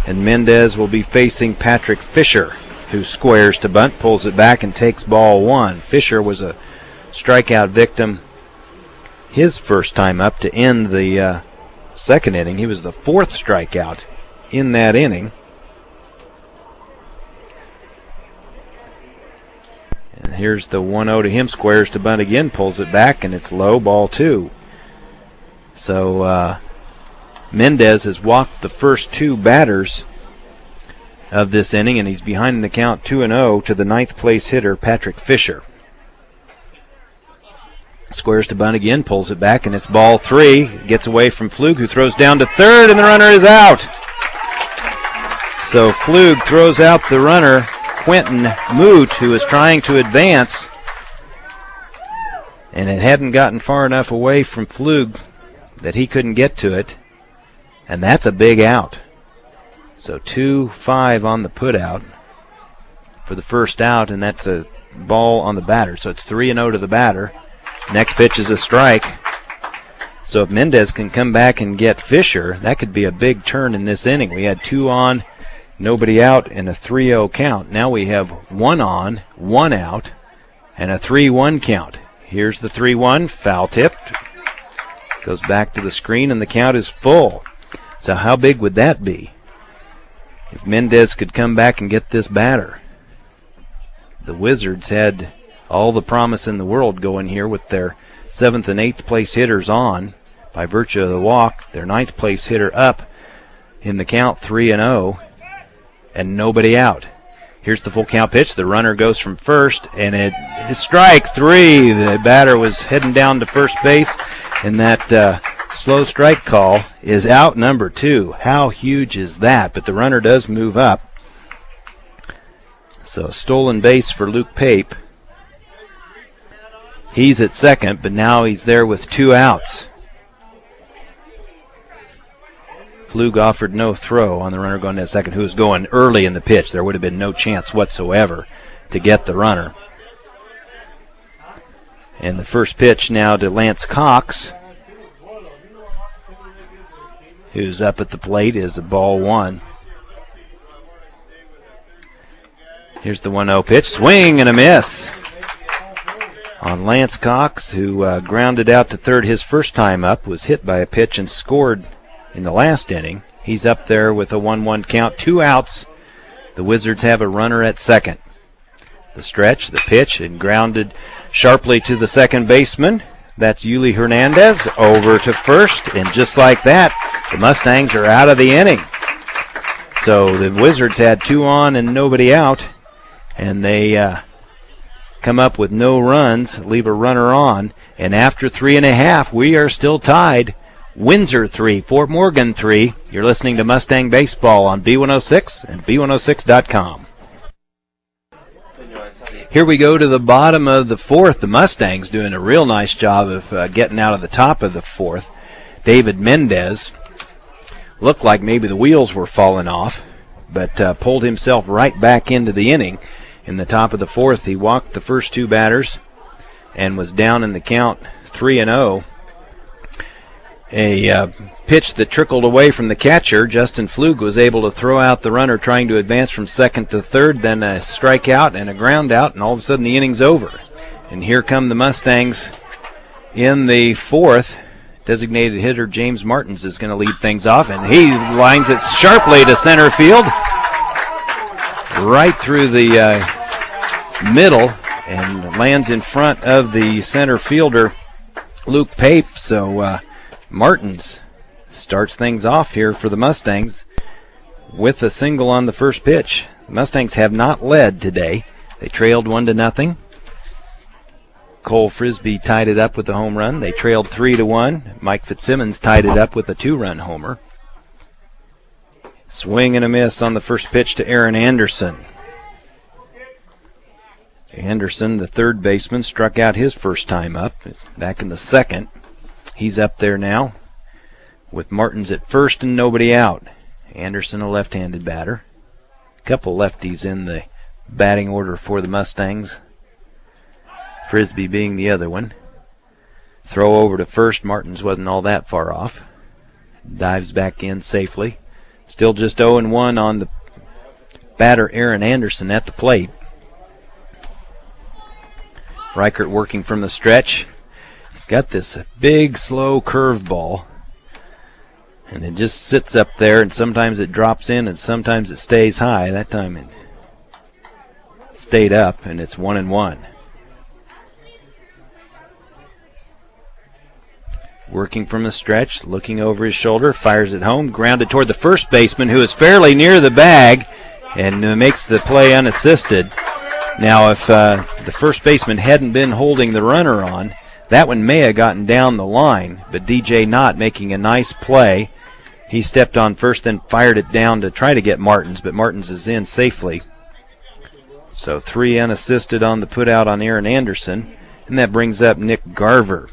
and Mendez will be facing Patrick Fisher, who squares to bunt, pulls it back, and takes ball 1. Fisher was a strikeout victim his first time up to end the second inning. He was the 4th strikeout in that inning. And here's the 1-0 to him, squares to bunt again, pulls it back, and it's low, ball 2. So Mendez has walked the first 2 batters of this inning, and he's behind in the count 2-0 to the 9th place hitter, Patrick Fisher. Squares to bunt again, pulls it back, and it's ball 3. Gets away from Flug, who throws down to third, and the runner is out. So Flug throws out the runner, Quentin Moot, who is trying to advance, and it hadn't gotten far enough away from Flug that he couldn't get to it. And that's a big out. So 2-5 on the putout for the first out, and that's a ball on the batter. So it's 3-0 to the batter. Next pitch is a strike. So if Mendez can come back and get Fisher, that could be a big turn in this inning. We had 2 on, nobody out, and a 3-0 count. Now we have 1 on, 1 out, and a 3-1 count. Here's the 3-1, foul tipped. Goes back to the screen, and the count is full. So how big would that be if Mendez could come back and get this batter? The Wizards had all the promise in the world going here with their 7th and 8th place hitters on by virtue of the walk. Their 9th place hitter up in the count 3-0, and nobody out. Here's the full count pitch. The runner goes from first, and it is strike 3. The batter was heading down to first base, and that slow strike call is out number 2. How huge is that? But the runner does move up. So stolen base for Luke Pape. He's at second, but now he's there with 2 outs. Flug offered no throw on the runner going to second, who was going early in the pitch. There would have been no chance whatsoever to get the runner. And the first pitch now to Lance Cox, who's up at the plate, is a ball 1. Here's the 1-0 pitch. Swing and a miss on Lance Cox, who grounded out to third his first time up, was hit by a pitch and scored in the last inning. He's up there with a 1-1 count, 2 outs. The Wizards have a runner at second. The stretch, the pitch, and grounded sharply to the second baseman. That's Yuli Hernandez over to first, and just like that, The Mustangs are out of the inning. So the Wizards had 2 on and nobody out, and they come up with no runs, leave a runner on, and after 3.5, we are still tied. Windsor 3, Fort Morgan 3. You're listening to Mustang Baseball on B106 and B106.com. Here we go to the bottom of the 4th. The Mustangs doing a real nice job of getting out of the top of the 4th. David Mendez looked like maybe the wheels were falling off, but pulled himself right back into the inning. In the top of the 4th, he walked the first 2 batters and was down in the count 3-0. A pitch that trickled away from the catcher. Justin Flug was able to throw out the runner trying to advance from second to third, then a strikeout and a ground out, and all of a sudden the inning's over. And here come the Mustangs in the 4th. Designated hitter James Martins is going to lead things off, and he lines it sharply to center field, right through the middle, and lands in front of the center fielder, Luke Pape. So Martins starts things off here for the Mustangs with a single on the first pitch. The Mustangs have not led today. They trailed 1-0. Cole Frisbee tied it up with a home run. They trailed 3-1. Mike Fitzsimmons tied it up with a 2-run homer. Swing and a miss on the first pitch to Aaron Anderson. Anderson, the third baseman, struck out his first time up back in the 2nd. He's up there now with Martins at first and nobody out. Anderson, a left-handed batter. A couple lefties in the batting order for the Mustangs. Frisbee being the other one. Throw over to first. Martins wasn't all that far off. Dives back in safely. Still just 0-1 on the batter Aaron Anderson at the plate. Reichert working from the stretch. He's got this big, slow curveball. And it just sits up there, and sometimes it drops in, and sometimes it stays high. That time it stayed up, and it's 1-1. Working from the stretch, looking over his shoulder, fires it home, grounded toward the first baseman, who is fairly near the bag, and makes the play unassisted. Now, if the first baseman hadn't been holding the runner on, that one may have gotten down the line, but DJ Knott making a nice play. He stepped on first, then fired it down to try to get Martins, but Martins is in safely. So 3 unassisted on the putout on Aaron Anderson, and that brings up Nick Garver.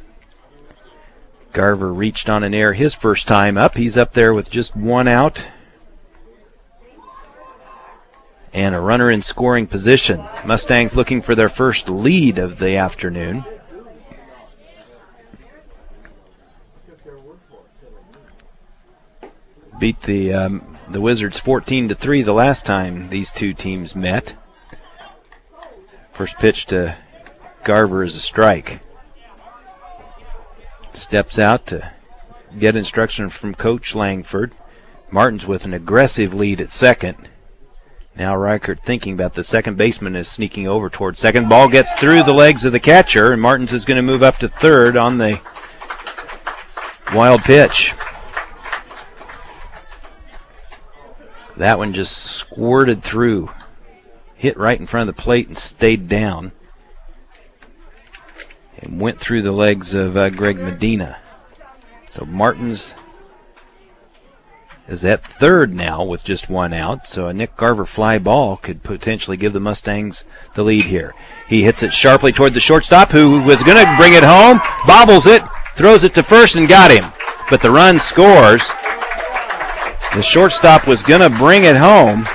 Garver reached on an error his first time up. He's up there with just 1 out and a runner in scoring position. Mustangs looking for their first lead of the afternoon. Beat the Wizards 14-3 the last time these two teams met. First pitch to Garver is a strike. Steps out to get instruction from Coach Langford. Martins with an aggressive lead at second. Now Reichert thinking about the second baseman is sneaking over towards second. Ball gets through the legs of the catcher, and Martins is going to move up to third on the wild pitch. That one just squirted through, hit right in front of the plate and stayed down, and went through the legs of Greg Medina. So Martins is at third now with just 1 out, so a Nick Garver fly ball could potentially give the Mustangs the lead here. He hits it sharply toward the shortstop, who was going to bring it home, bobbles it, throws it to first and got him. But the run scores. The shortstop was going to bring it home.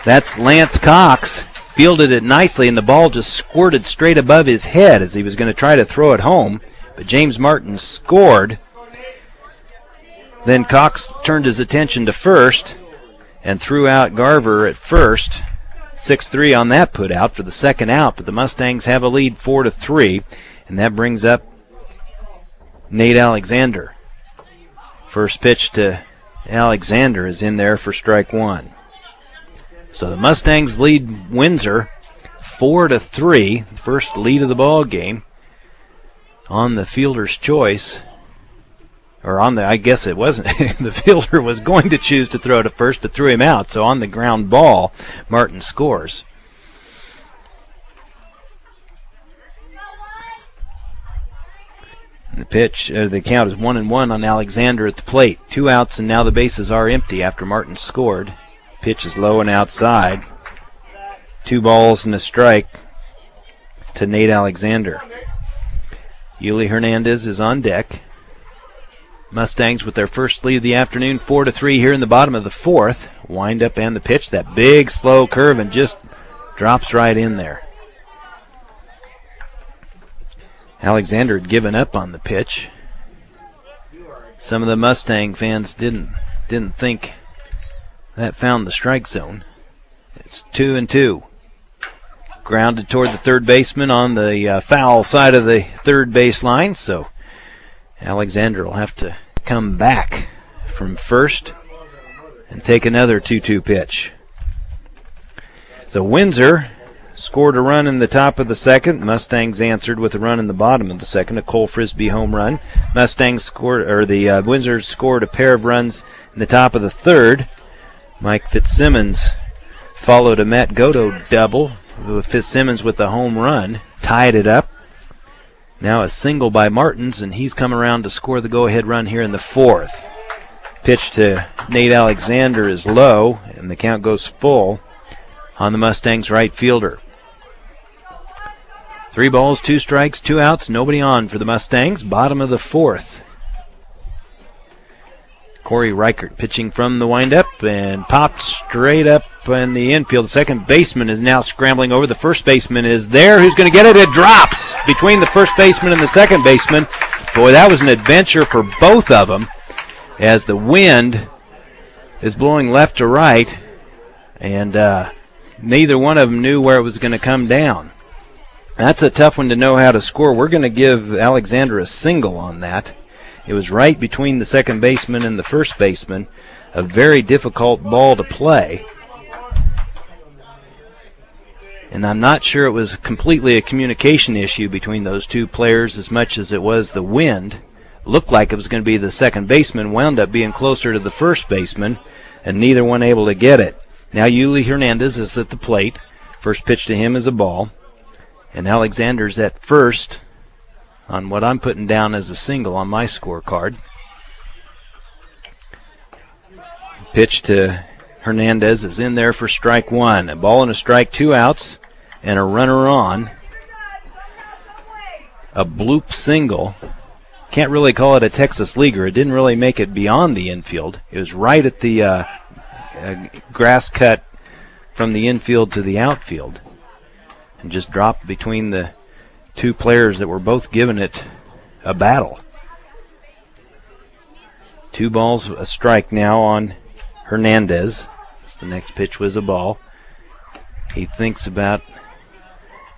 That's Lance Cox. Fielded it nicely, and the ball just squirted straight above his head as he was going to try to throw it home. But James Martins scored. Then Cox turned his attention to first and threw out Garver at first. 6-3 on that put out for the second out, but the Mustangs have a lead 4-3, and that brings up Nate Alexander. First pitch to Alexander is in there for strike 1. So the Mustangs lead Windsor 4-3, first lead of the ball game on the fielder's choice. or on the, I guess it wasn't, the fielder was going to choose to throw to first, but threw him out. So on the ground ball, Martin scores. The pitch, the count is 1-1 on Alexander at the plate. 2 outs, and now the bases are empty after Martin scored. Pitch is low and outside. 2 balls and a strike to Nate Alexander. Yuli Hernandez is on deck. Mustangs with their first lead of the afternoon, 4-3 here in the bottom of the 4th. Wind up and the pitch, that big slow curve, and just drops right in there. Alexander had given up on the pitch. Some of the Mustang fans didn't think that found the strike zone. It's 2-2. Grounded toward the third baseman on the foul side of the third base line, so Alexander will have to come back from first and take another 2-2 pitch. So Windsor scored a run in the top of the second. Mustangs answered with a run in the bottom of the second, a Cole Frisbee home run. Mustangs scored, or the Windsor scored a pair of runs in the top of the third. Mike Fitzsimmons followed a Matt Godo double. Fitzsimmons with the home run tied it up. Now a single by Martins, and he's come around to score the go-ahead run here in the 4th. Pitch to Nate Alexander is low, and the count goes full on the Mustangs right fielder. 3 balls, 2 strikes, 2 outs, nobody on for the Mustangs. Bottom of the 4th. Corey Reichert pitching from the windup and popped straight up in the infield. The second baseman is now scrambling over. The first baseman is there. Who's going to get it? It drops between the first baseman and the second baseman. Boy, that was an adventure for both of them as the wind is blowing left to right, and neither one of them knew where it was going to come down. That's a tough one to know how to score. We're going to give Alexander a single on that. It was right between the second baseman and the first baseman. A very difficult ball to play. And I'm not sure it was completely a communication issue between those two players as much as it was the wind. Looked like it was going to be the second baseman, wound up being closer to the first baseman, and neither one able to get it. Now Yuli Hernandez is at the plate. First pitch to him is a ball. And Alexander's at first on what I'm putting down as a single on my scorecard. Pitch to Hernandez is in there for strike 1. A ball and a strike, 2 outs, and a runner on. A bloop single. Can't really call it a Texas leaguer. It didn't really make it beyond the infield. It was right at the grass cut from the infield to the outfield, and just dropped between the 2 players that were both giving it a battle. 2 balls, a strike now on Hernandez. The next pitch was a ball. He thinks about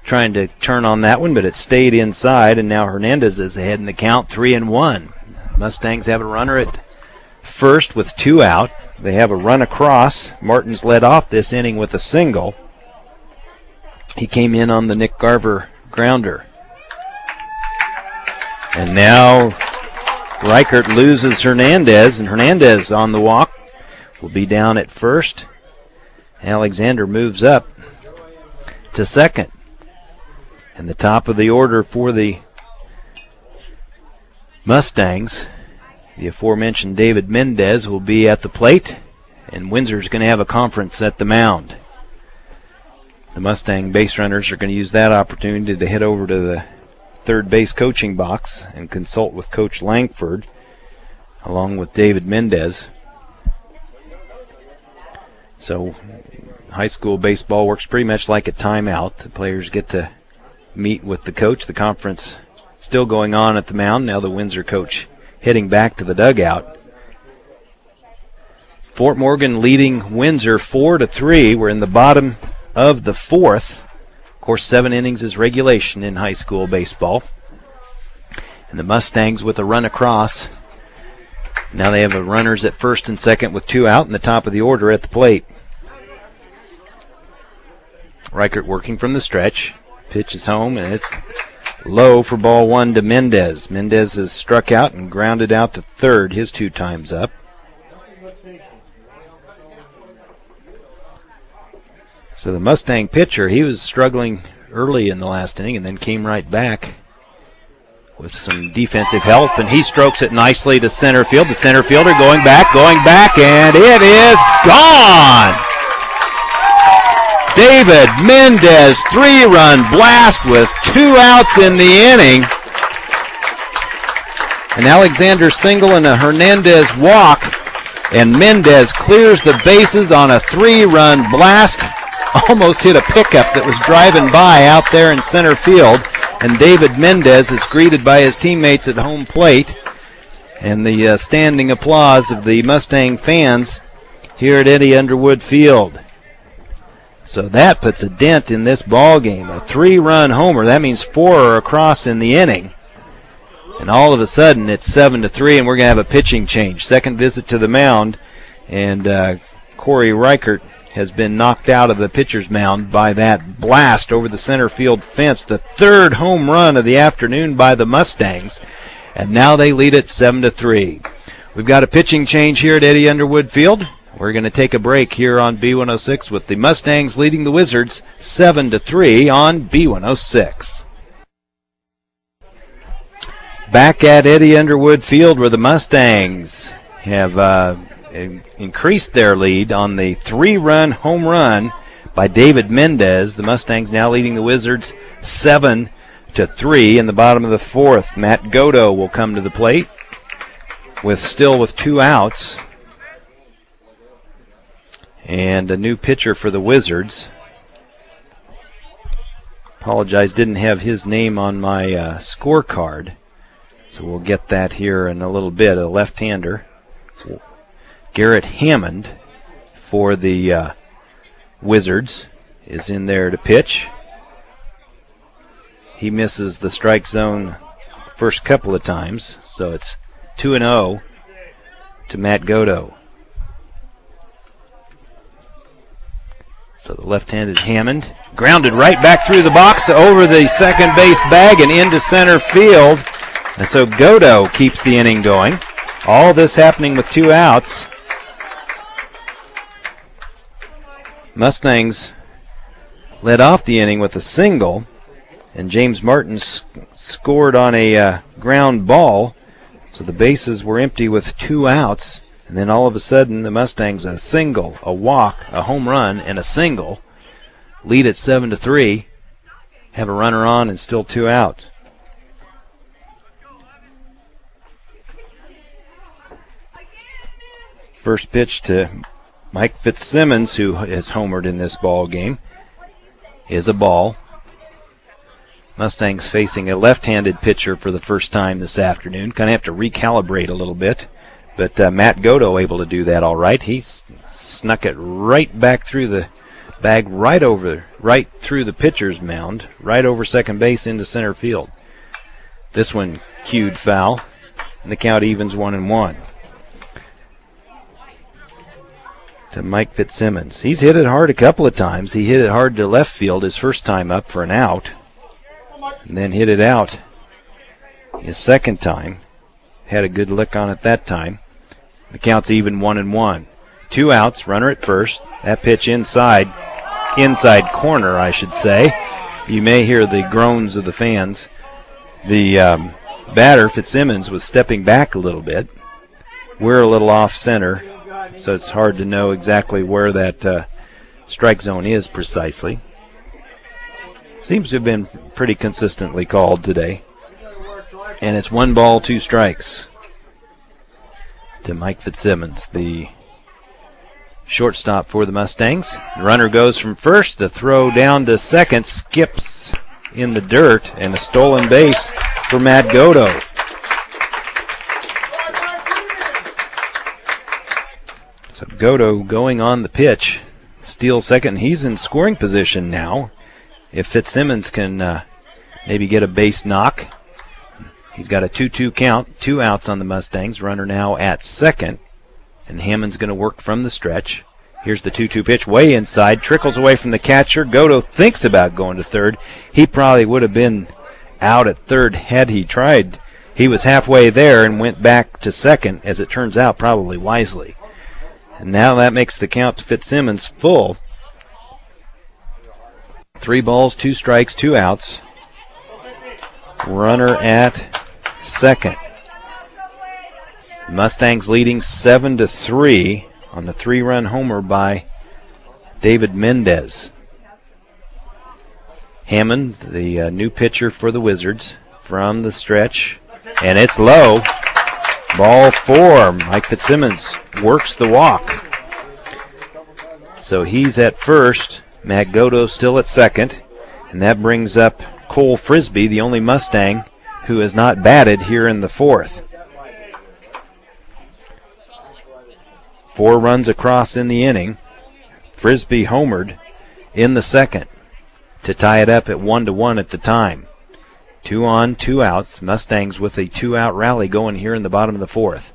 trying to turn on that one, but it stayed inside, and now Hernandez is ahead in the count, 3-1. Mustangs have a runner at first with 2 out. They have a run across. Martins led off this inning with a single. He came in on the Nick Garver grounder. And now Reichert loses Hernandez, and Hernandez on the walk will be down at first. Alexander moves up to second. And the top of the order for the Mustangs, the aforementioned David Mendez, will be at the plate, and Windsor's going to have a conference at the mound. The Mustang base runners are going to use that opportunity to head over to the third base coaching box and consult with Coach Langford along with David Mendez. So high school baseball works pretty much like a timeout. The players get to meet with the coach. The conference still going on at the mound. Now the Windsor coach heading back to the dugout. Fort Morgan leading Windsor 4-3. We're in the bottom of the 4th. Of course, 7 innings is regulation in high school baseball. And the Mustangs with a run across. Now they have runners at first and second with 2 out in the top of the order at the plate. Reichert working from the stretch. Pitch is home, and it's Low for ball one to Mendez. Mendez is struck out and grounded out to third, his 2 times up. So the Mustang pitcher, he was struggling early in the last inning and then came right back with some defensive help, and he strokes it nicely to center field. The center fielder going back, and it is gone! David Mendez, 3-run blast with 2 outs in the inning. An Alexander single and a Hernandez walk, and Mendez clears the bases on a 3-run blast. Almost hit a pickup that was driving by out there in center field, and David Mendez is greeted by his teammates at home plate, and the standing applause of the Mustang fans here at Eddie Underwood Field. So that puts a dent in this ball game. A 3-run homer. That means 4 are across in the inning. And all of a sudden it's 7-3, and we're going to have a pitching change. Second visit to the mound, and Corey Reichert has been knocked out of the pitcher's mound by that blast over the center field fence. The 3rd home run of the afternoon by the Mustangs. And now they lead it 7-3. We've got a pitching change here at Eddie Underwood Field. We're going to take a break here on B106 with the Mustangs leading the Wizards 7-3 on B106. Back at Eddie Underwood Field, where the Mustangs have increased their lead on the 3-run home run by David Mendez. The Mustangs now leading the Wizards 7-3 in the bottom of the 4th. Matt Godo will come to the plate with 2 outs. And a new pitcher for the Wizards. Apologize, didn't have his name on my scorecard. So we'll get that here in a little bit. A left-hander, Garrett Hammond, for the Wizards, is in there to pitch. He misses the strike zone first couple of times, so it's 2-0 to Matt Godo. So the left-handed Hammond grounded right back through the box over the second base bag and into center field. And so Godo keeps the inning going. All this happening with 2 outs. Mustangs led off the inning with a single, and James Martin scored on a ground ball. So the bases were empty with 2 outs. And then all of a sudden, the Mustangs, a single, a walk, a home run, and a single, lead at 7-3, have a runner on and still 2 out. First pitch to Mike Fitzsimmons, who has homered in this ball game, is a ball. Mustangs facing a left-handed pitcher for the first time this afternoon. Kind of have to recalibrate a little bit. But Matt Godo able to do that all right. He snuck it right back through the bag, right through the pitcher's mound, right over second base into center field. This one cued foul, and the count evens 1-1. To Mike Fitzsimmons. He's hit it hard a couple of times. He hit it hard to left field his first time up for an out, and then hit it out his second time. Had a good lick on it that time. The count's even 1-1. 2 outs, runner at first. That pitch inside corner, I should say. You may hear the groans of the fans. The batter, Fitzsimmons, was stepping back a little bit. We're a little off center, so it's hard to know exactly where that strike zone is precisely. Seems to have been pretty consistently called today. And it's 1 ball, 2 strikes to Mike Fitzsimmons, the shortstop for the Mustangs. The runner goes from first. The throw down to second skips in the dirt, and a stolen base for Matt Godo. So Godo going on the pitch, steals second. He's in scoring position now. If Fitzsimmons can maybe get a base knock. He's got a 2-2 count, 2 outs on the Mustangs. Runner now at second. And Hammond's going to work from the stretch. Here's the 2-2 pitch way inside. Trickles away from the catcher. Godo thinks about going to third. He probably would have been out at third. Had he tried, he was halfway there and went back to second, as it turns out, probably wisely. And now that makes the count to Fitzsimmons full. 3 balls, 2 strikes, 2 outs. Runner at second. Mustangs leading 7-3 on the 3-run homer by David Mendez. Hammond, the new pitcher for the Wizards, from the stretch, and it's low. Ball 4. Mike Fitzsimmons works the walk. So he's at first. Matt Godo still at second, and that brings up Cole Frisbee, the only Mustang who has not batted here in the 4th. 4 runs across in the inning. Frisbee homered in the 2nd to tie it up at 1-1 at the time. 2 on, 2 outs. Mustangs with a 2-out rally going here in the bottom of the 4th.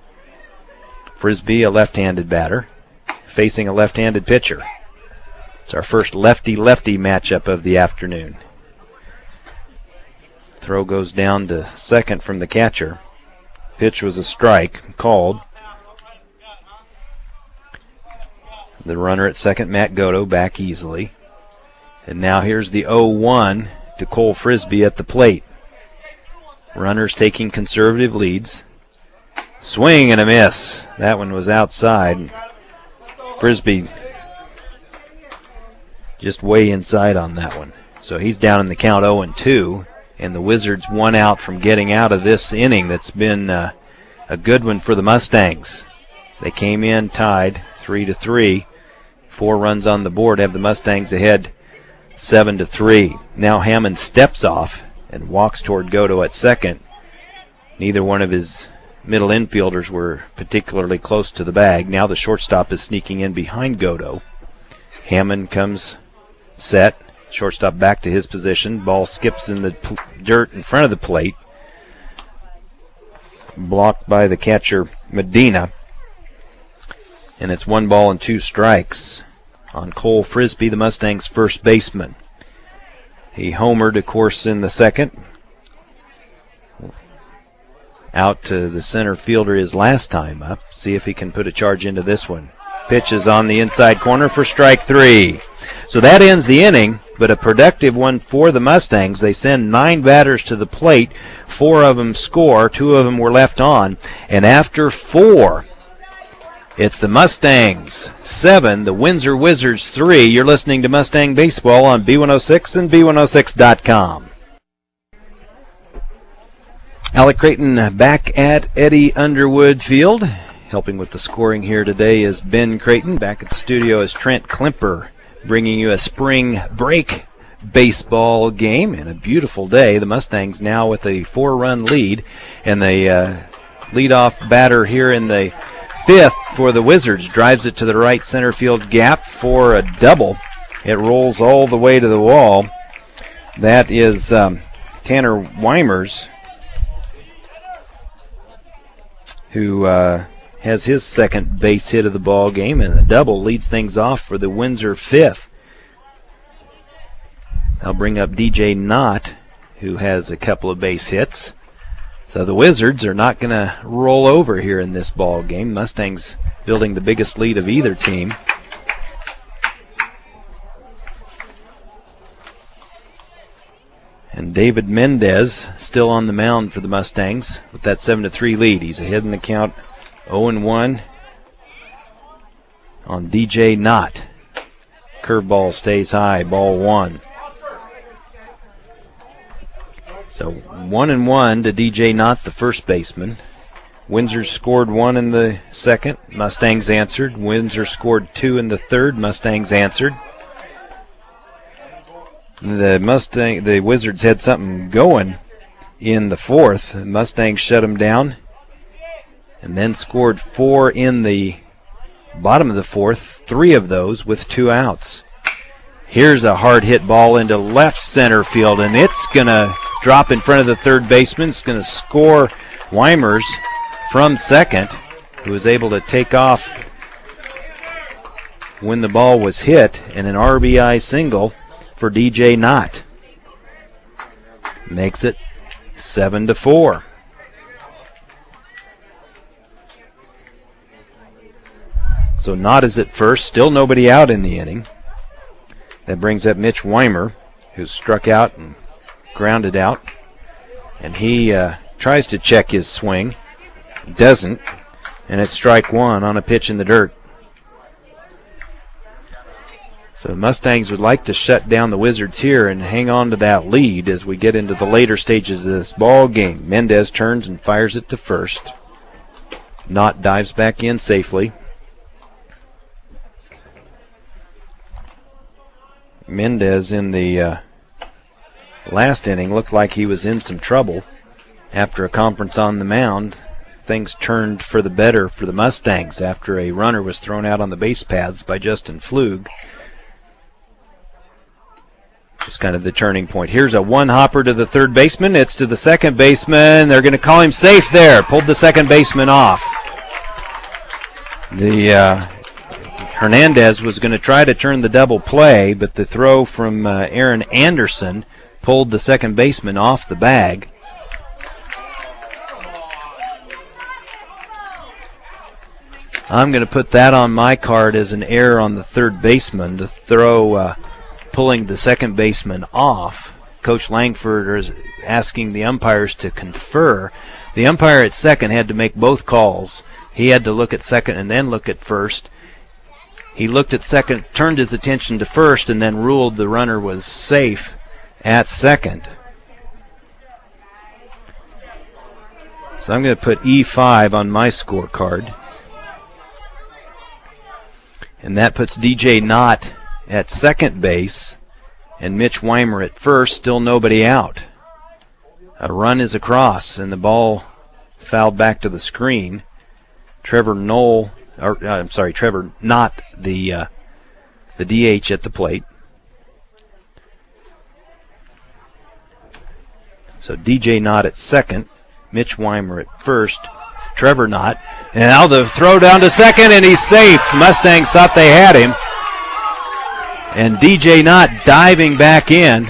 Frisbee, a left-handed batter, facing a left-handed pitcher. It's our first lefty-lefty matchup of the afternoon. Throw goes down to second from the catcher. Pitch was a strike, called. The runner at second, Matt Godo, back easily. And now here's the 0-1 to Cole Frisbee at the plate. Runners taking conservative leads. Swing and a miss. That one was outside. Frisbee just way inside on that one. So he's down in the count 0-2. And the Wizards 1 out from getting out of this inning that's been a good one for the Mustangs. They came in tied 3-3. 4 runs on the board have the Mustangs ahead 7-3. Now Hammond steps off and walks toward Godo at second. Neither one of his middle infielders were particularly close to the bag. Now the shortstop is sneaking in behind Godo. Hammond comes set. Shortstop back to his position. Ball skips in the dirt in front of the plate. Blocked by the catcher, Medina. And it's 1 ball and 2 strikes on Cole Frisbee, the Mustangs' first baseman. He homered, of course, in the 2nd. Out to the center fielder his last time up. See if he can put a charge into this one. Pitch is on the inside corner for strike 3. So that ends the inning, but a productive one for the Mustangs. They send 9 batters to the plate. 4 of them score. 2 of them were left on. And after 4, it's the Mustangs 7, the Windsor Wizards 3. You're listening to Mustang Baseball on B106 and B106.com. Alec Creighton back at Eddie Underwood Field. Helping with the scoring here today is Ben Creighton. Back at the studio is Trent Klimper, bringing you a spring break baseball game and a beautiful day. The Mustangs now with a 4-run lead, and the leadoff batter here in the 5th for the Wizards drives it to the right center field gap for a double. It rolls all the way to the wall. That is Tanner Weimers, who has his second base hit of the ball game, and the double leads things off for the Windsor 5th. I'll bring up DJ Knott, who has a couple of base hits. So the Wizards are not going to roll over here in this ball game. Mustangs building the biggest lead of either team. And David Mendez still on the mound for the Mustangs with that 7-3 lead. He's ahead in the count 0-1 on DJ Knott. Curveball stays high, ball 1. So 1-1 to DJ Knott, the first baseman. Windsor scored 1 in the 2nd. Mustangs answered. Windsor scored 2 in the 3rd. Mustangs answered. The Wizards had something going in the 4th. The Mustangs shut them down and then scored 4 in the bottom of the 4th, 3 of those with 2 outs. Here's a hard hit ball into left center field, and it's going to drop in front of the third baseman. It's going to score Weimers from second, who was able to take off when the ball was hit, and an RBI single for DJ Knott. Makes it 7-4. So Knott is at first, still nobody out in the inning. That brings up Mitch Weimer, who's struck out and grounded out. And he tries to check his swing. Doesn't. And it's strike one on a pitch in the dirt. So the Mustangs would like to shut down the Wizards here and hang on to that lead as we get into the later stages of this ball game. Mendez turns and fires it to first. Knott dives back in safely. Mendez in the last inning looked like he was in some trouble. After a conference on the mound, things turned for the better for the Mustangs after a runner was thrown out on the base paths by Justin Flug. Just kind of the turning point. Here's a one-hopper to the third baseman. It's to the second baseman. They're going to call him safe there. Pulled the second baseman off. Hernandez was going to try to turn the double play, but the throw from Aaron Anderson pulled the second baseman off the bag. I'm going to put that on my card as an error on the third baseman. The throw pulling the second baseman off. Coach Langford is asking the umpires to confer. The umpire at second had to make both calls. He had to look at second and then look at first. He looked at second, turned his attention to first, and then ruled the runner was safe at second. So I'm going to put E5 on my scorecard. And that puts DJ Knott at second base and Mitch Weimer at first, still nobody out. A run is across, and the ball fouled back to the screen. Trevor Knott, the DH at the plate. So DJ Knott at second, Mitch Weimer at first, Trevor Knott. And now the throw down to second, and he's safe. Mustangs thought they had him. And DJ Knott diving back in,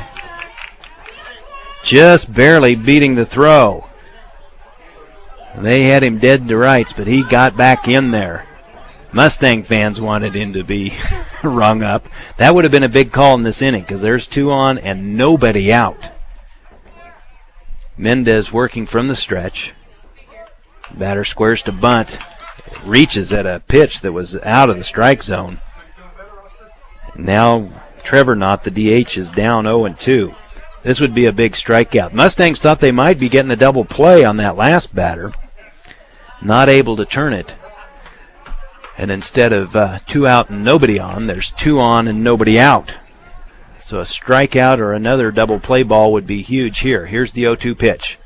just barely beating the throw. They had him dead to rights, but he got back in there. Mustang fans wanted him to be rung up. That would have been a big call in this inning because there's two on and nobody out. Mendez working from the stretch. Batter squares to bunt. Reaches at a pitch that was out of the strike zone. Now Trevor Knott, the DH, is down 0-2. This would be a big strikeout. Mustangs thought they might be getting a double play on that last batter. Not able to turn it. And instead of two out and nobody on, there's two on and nobody out. So a strikeout or another double play ball would be huge here. Here's the 0-2 pitch.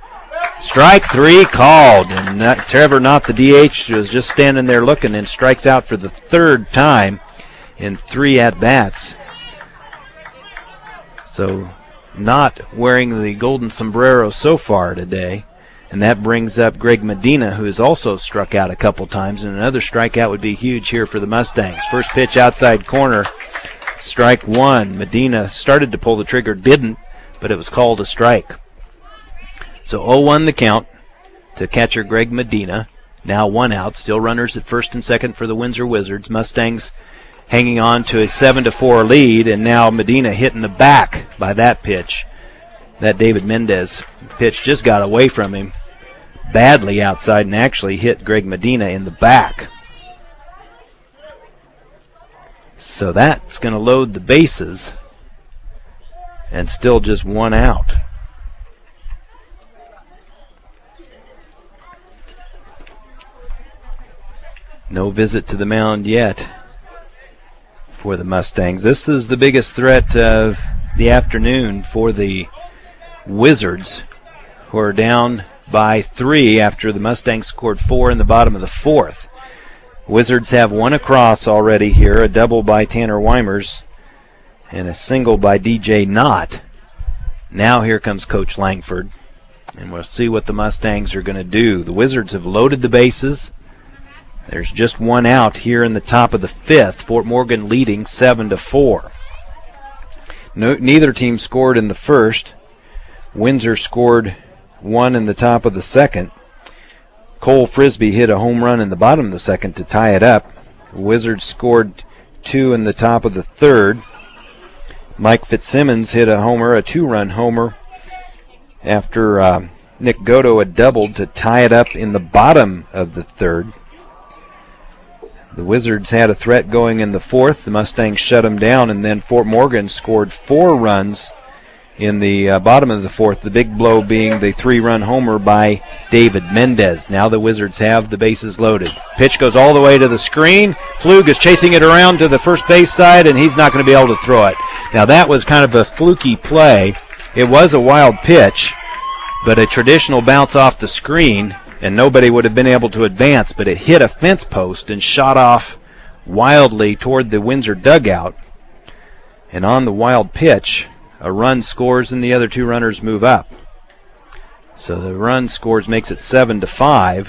Strike three called. And Trevor Knott, the DH, was just standing there looking and strikes out for the third time in 3 at-bats. So not wearing the golden sombrero so far today. And that brings up Greg Medina, who has also struck out a couple times. And another strikeout would be huge here for the Mustangs. First pitch outside corner, strike one. Medina started to pull the trigger, didn't, but it was called a strike. So 0-1 the count to catcher Greg Medina. Now one out, still runners at first and second for the Windsor Wizards. Mustangs hanging on to a 7-4 lead, and now Medina hit in the back by that pitch. That David Mendez pitch just got away from him badly outside and actually hit Greg Medina in the back. So that's going to load the bases, and still just one out. No visit to the mound yet for the Mustangs. This is the biggest threat of the afternoon for the Wizards, who are down by 3 after the Mustangs scored 4 in the bottom of the 4th. Wizards have one across already here, a double by Tanner Weimers and a single by DJ Knott. Now here comes Coach Langford, and we'll see what the Mustangs are going to do. The Wizards have loaded the bases. There's just one out here in the top of the 5th. Fort Morgan leading 7-4. Neither team scored in the first. Windsor scored one in the top of the second. Cole Frisbee hit a home run in the bottom of the second to tie it up. The Wizards scored 2 in the top of the third. Mike Fitzsimmons hit a homer, a 2-run homer, after Nick Goto had doubled to tie it up in the bottom of the third. The Wizards had a threat going in the fourth. The Mustangs shut them down, and then Fort Morgan scored 4 runs in the bottom of the fourth, the big blow being the 3-run homer by David Mendez. Now the Wizards have the bases loaded. Pitch goes all the way to the screen. Flug is chasing it around to the first base side, and he's not going to be able to throw it. Now that was kind of a fluky play. It was a wild pitch, but a traditional bounce off the screen, and nobody would have been able to advance, but it hit a fence post and shot off wildly toward the Windsor dugout. And on the wild pitch, a run scores and the other 2 runners move up. So the run scores makes it 7-5.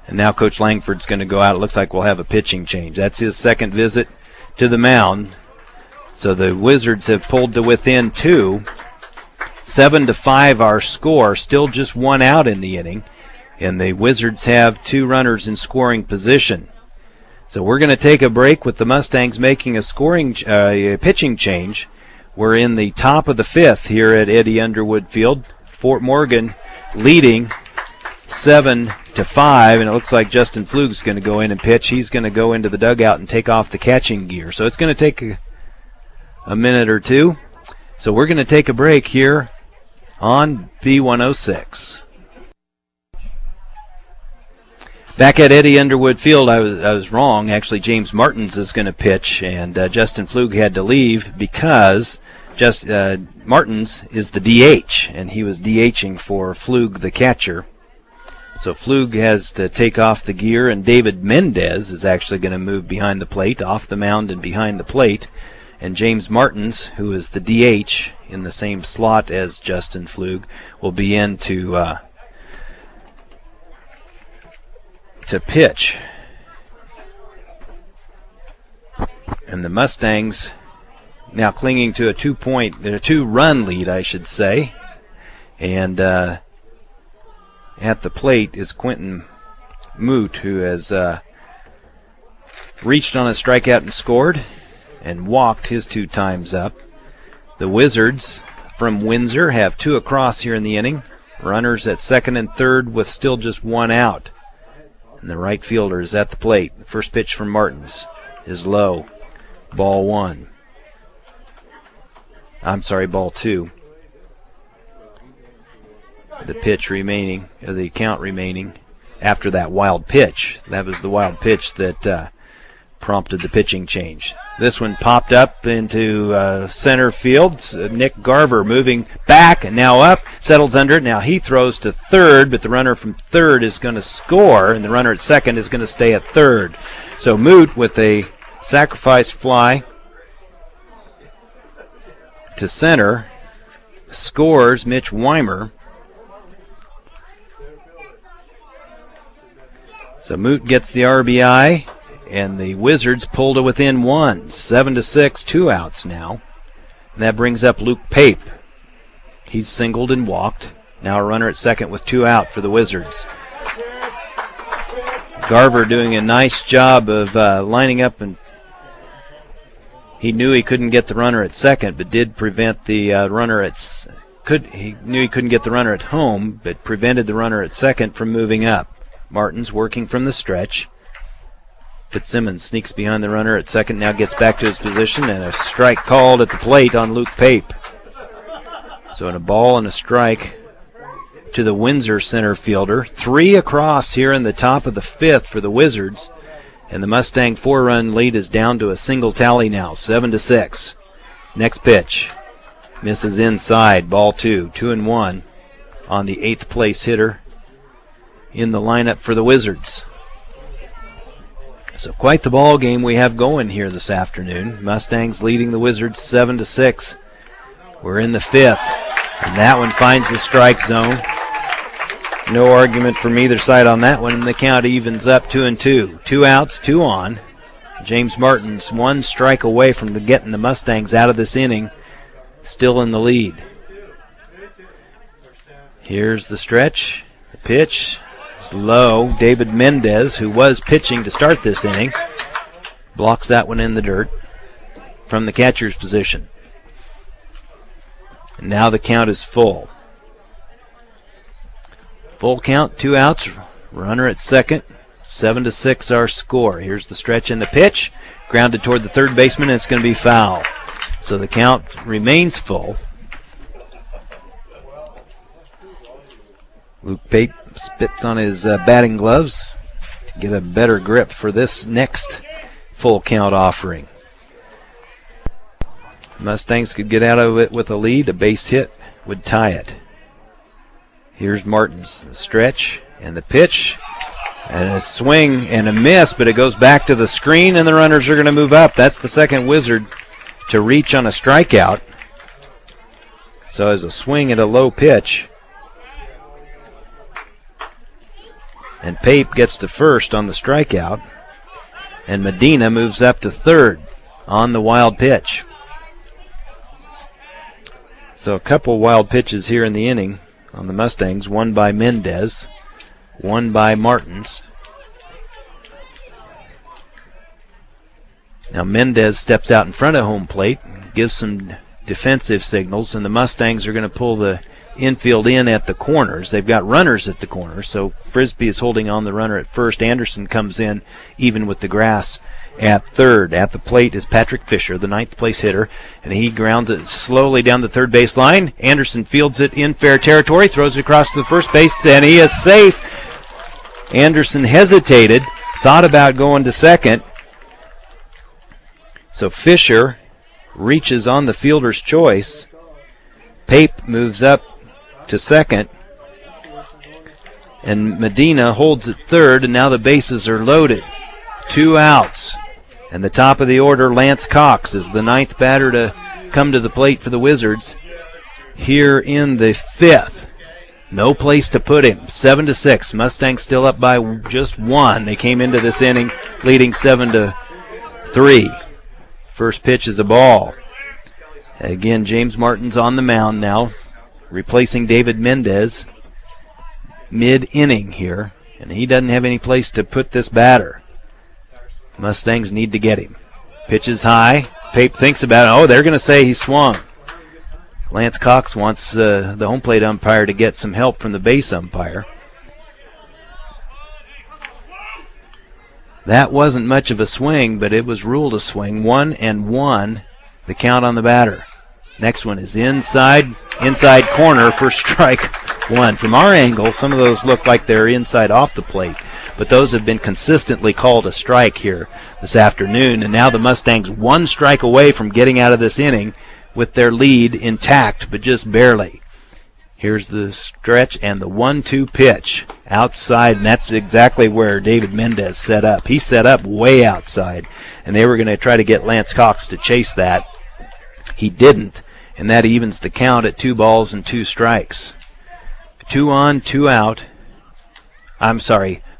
And now Coach Langford's going to go out. It looks like we'll have a pitching change. That's his second visit to the mound. So the Wizards have pulled to within 2. 7-5 our score, still just 1 out in the inning. And the Wizards have 2 runners in scoring position. So we're going to take a break with the Mustangs making a pitching change. We're in the top of the 5th here at Eddie Underwood Field. Fort Morgan leading 7-5, and it looks like Justin Flug's going to go in and pitch. He's going to go into the dugout and take off the catching gear. So it's going to take a minute or 2. So we're going to take a break here on B106. Back at Eddie Underwood Field, I was wrong. Actually, James Martins is going to pitch, and Justin Flug had to leave because Martins is the DH, and he was DHing for Flug, the catcher. So Flug has to take off the gear, and David Mendez is actually going to move behind the plate, off the mound and behind the plate. And James Martins, who is the DH in the same slot as Justin Flug, will be in to pitch. And the Mustangs now clinging to a 2-run lead, I should say. And at the plate is Quentin Moot, who has reached on a strikeout and scored and walked his 2 times up. The Wizards from Windsor have 2 across here in the inning. Runners at second and third with still just 1 out. And the right fielder is at the plate. The first pitch from Martins is low. Ball 1. I'm sorry, ball 2. The count remaining after that wild pitch. That was the wild pitch that prompted the pitching change. This one popped up into center field. Nick Garver moving back and now up, settles under it. Now he throws to third, but the runner from third is going to score, and the runner at second is going to stay at third. So Moot with a sacrifice fly to center scores Mitch Weimer. So Moot gets the RBI. And the Wizards pull to within 1, 7-6, 2 outs now. And that brings up Luke Pape. He's singled and walked. Now a runner at second with 2 out for the Wizards. Garver doing a nice job of lining up, and he knew he couldn't get the runner at second, but did prevent the runner he knew he couldn't get the runner at home, but prevented the runner at second from moving up. Martins working from the stretch. Fitzsimmons sneaks behind the runner at second, now gets back to his position, and a strike called at the plate on Luke Pape. So in a ball and a strike to the Windsor center fielder. 3 across here in the top of the 5th for the Wizards, and the Mustang 4-run lead is down to a single tally now, 7-6. Next pitch. Misses inside, ball 2, 2-1 on the 8th place hitter in the lineup for the Wizards. So quite the ball game we have going here this afternoon. Mustangs leading the Wizards 7-6. We're in the 5th, and that one finds the strike zone. No argument from either side on that one, and the count evens up 2-2. 2 outs, 2 on. James Martins 1 strike away from getting the Mustangs out of this inning still in the lead. Here's the stretch. The pitch is low. David Mendez, who was pitching to start this inning, blocks that one in the dirt from the catcher's position. And now the count is full. Full count, 2 outs, runner at second. 7-6 our score. Here's the stretch and the pitch. Grounded toward the third baseman, and it's going to be foul. So the count remains full. Luke Pape spits on his batting gloves to get a better grip for this next full count offering. Mustangs could get out of it with a lead. A base hit would tie it. Here's Martins. The stretch and the pitch. And a swing and a miss, but it goes back to the screen, and the runners are going to move up. That's the second Wizard to reach on a strikeout. So as a swing at a low pitch. And Pape gets to first on the strikeout. And Medina moves up to third on the wild pitch. So a couple wild pitches here in the inning on the Mustangs. One by Mendez, one by Martins. Now Mendez steps out in front of home plate, gives some defensive signals, and the Mustangs are going to pull the infield in at the corners. They've got runners at the corners, so Frisbee is holding on the runner at first. Anderson comes in even with the grass at third. At the plate is Patrick Fisher, the ninth place hitter, and he grounds it slowly down the third base line. Anderson fields it in fair territory, throws it across to the first base, and he is safe. Anderson hesitated, thought about going to second. So Fisher reaches on the fielder's choice. Pape moves up to second. And Medina holds at third, and now the bases are loaded. 2 outs. And the top of the order, Lance Cox, is the ninth batter to come to the plate for the Wizards here in the fifth. No place to put him. 7-6. Mustangs still up by just 1. They came into this inning leading 7-3. First pitch is a ball. Again, James Martin's on the mound now, replacing David Mendez mid-inning here, and he doesn't have any place to put this batter. Mustangs need to get him. Pitch is high. Pape thinks about it. Oh, they're going to say he swung. Lance Cox wants the home plate umpire to get some help from the base umpire. That wasn't much of a swing, but it was ruled a swing. 1-1, the count on the batter. Next one is inside corner for strike 1. From our angle, some of those look like they're inside off the plate, but those have been consistently called a strike here this afternoon, and now the Mustangs 1 strike away from getting out of this inning with their lead intact, but just barely. Here's the stretch and the 1-2 pitch outside, and that's exactly where David Mendez set up. He set up way outside, and they were going to try to get Lance Cox to chase that. He didn't, and that evens the count at 2 balls and 2 strikes. 2 on, 2 out.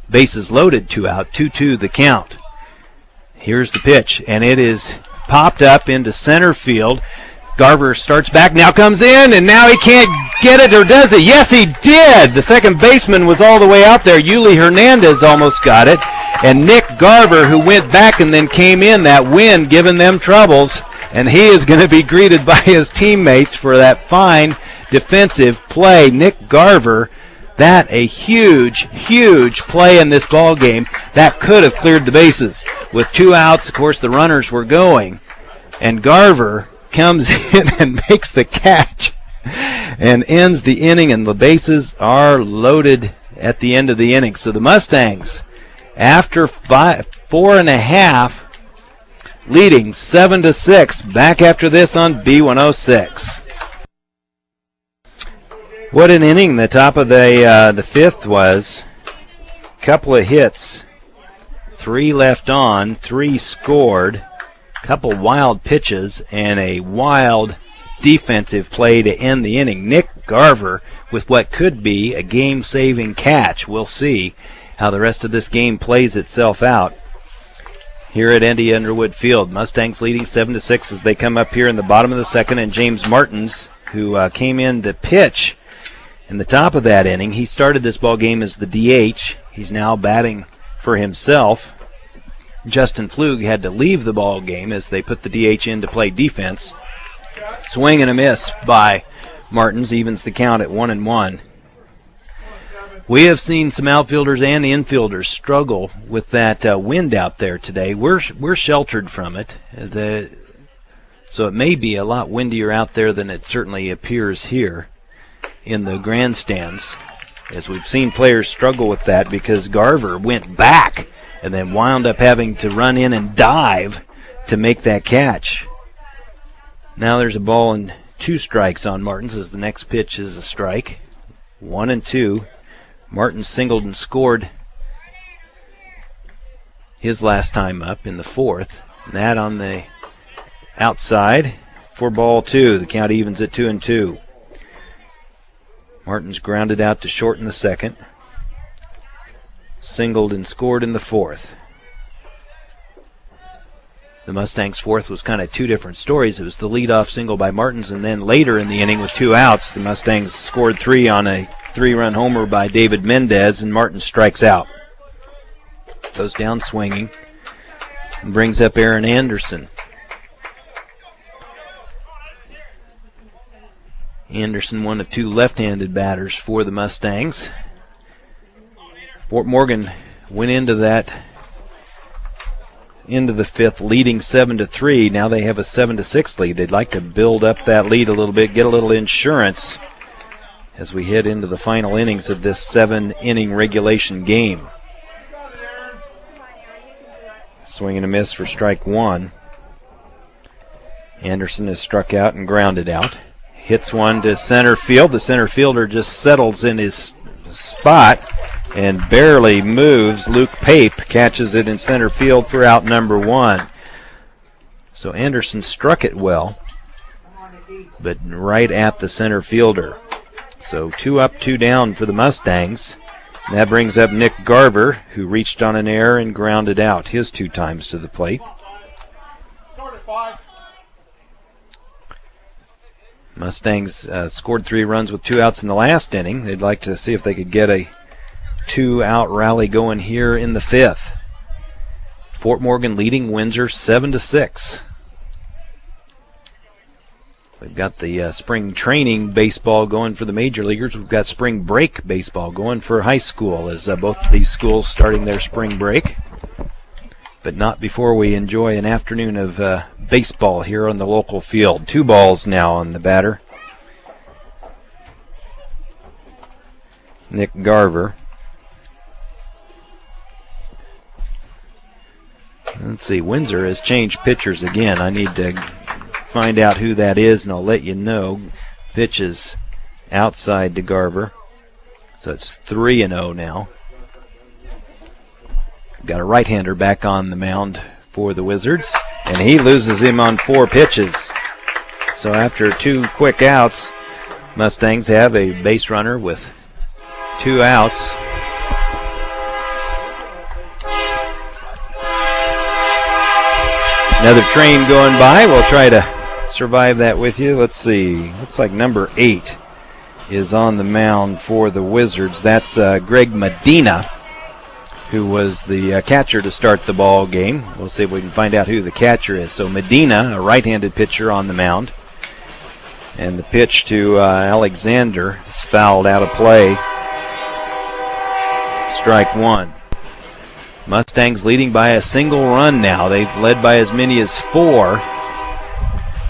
Bases loaded, 2 out, 2-2 the count. Here's the pitch, and it is popped up into center field. Garver starts back, now comes in, and now he can't get it, or does he? Yes, he did! The second baseman was all the way out there. Yuli Hernandez almost got it. And Nick Garver, who went back and then came in, that wind giving them troubles, and he is going to be greeted by his teammates for that fine defensive play. Nick Garver, that a huge, huge play in this ball game. That could have cleared the bases. With 2 outs, of course, the runners were going, and Garver comes in and makes the catch and ends the inning, and the bases are loaded at the end of the inning. So the Mustangs, after 4.5, leading 7-6, back after this on B106. What an inning the top of the fifth was. Couple of hits, 3 left on, 3 scored. Couple wild pitches and a wild defensive play to end the inning. Nick Garver with what could be a game-saving catch. We'll see how the rest of this game plays itself out. here at Eddie Underwood Field. Mustangs leading 7-6 as they come up here in the bottom of the second, and James Martins, who came in to pitch in the top of that inning. He started this ball game as the DH. He's now batting for himself. Justin Flug had to leave the ball game as they put the DH in to play defense. Swing and a miss by Martins evens the count at 1-1. We have seen some outfielders and infielders struggle with that wind out there today. We're sheltered from it, so it may be a lot windier out there than it certainly appears here in the grandstands, as we've seen players struggle with that because Garver went back and then wound up having to run in and dive to make that catch. Now there's a ball and 2 strikes on Martins as the next pitch is a strike. 1-2. Martins singled and scored his last time up in the 4th. And that on the outside for ball 2. The count evens at 2-2. Martins grounded out to short in the 2nd. Singled and scored in the 4th. The Mustangs' 4th was kind of 2 different stories. It was the leadoff single by Martins, and then later in the inning with 2 outs, the Mustangs scored 3 on a 3-run homer by David Mendez, and Martins strikes out. Goes down swinging and brings up Aaron Anderson. Anderson, one of 2 left-handed batters for the Mustangs. Fort Morgan went into the 5th leading 7-3. Now they have a 7-6 lead. They'd like to build up that lead a little bit, get a little insurance as we head into the final innings of this 7-inning regulation game. Swing and a miss for strike 1. Anderson is struck out and grounded out. Hits one to center field. The center fielder just settles in his spot and barely moves. Luke Pape catches it in center field for out number 1. So Anderson struck it well, but right at the center fielder. So 2 up, 2 down for the Mustangs. And that brings up Nick Garver, who reached on an error and grounded out his 2 times to the plate. Mustangs scored 3 runs with 2 outs in the last inning. They'd like to see if they could get a 2-out rally going here in the 5th. Fort Morgan leading Windsor 7-6. We've got the spring training baseball going for the major leaguers. We've got spring break baseball going for high school as both of these schools starting their spring break. But not before we enjoy an afternoon of baseball here on the local field. 2 balls now on the batter. Nick Garver. Let's see, Windsor has changed pitchers again. I need to find out who that is, and I'll let you know. Pitches outside to Garver. So it's 3-0 now. Got a right-hander back on the mound for the Wizards, and he loses him on 4 pitches. So after 2 quick outs, Mustangs have a base runner with 2 outs. Another train going by. We'll try to survive that with you. Let's see. Looks like number 8 is on the mound for the Wizards. That's Greg Medina, who was the catcher to start the ball game. We'll see if we can find out who the catcher is. So Medina, a right-handed pitcher on the mound. And the pitch to Alexander is fouled out of play. Strike 1. Mustangs leading by a single run now. They've led by as many as 4.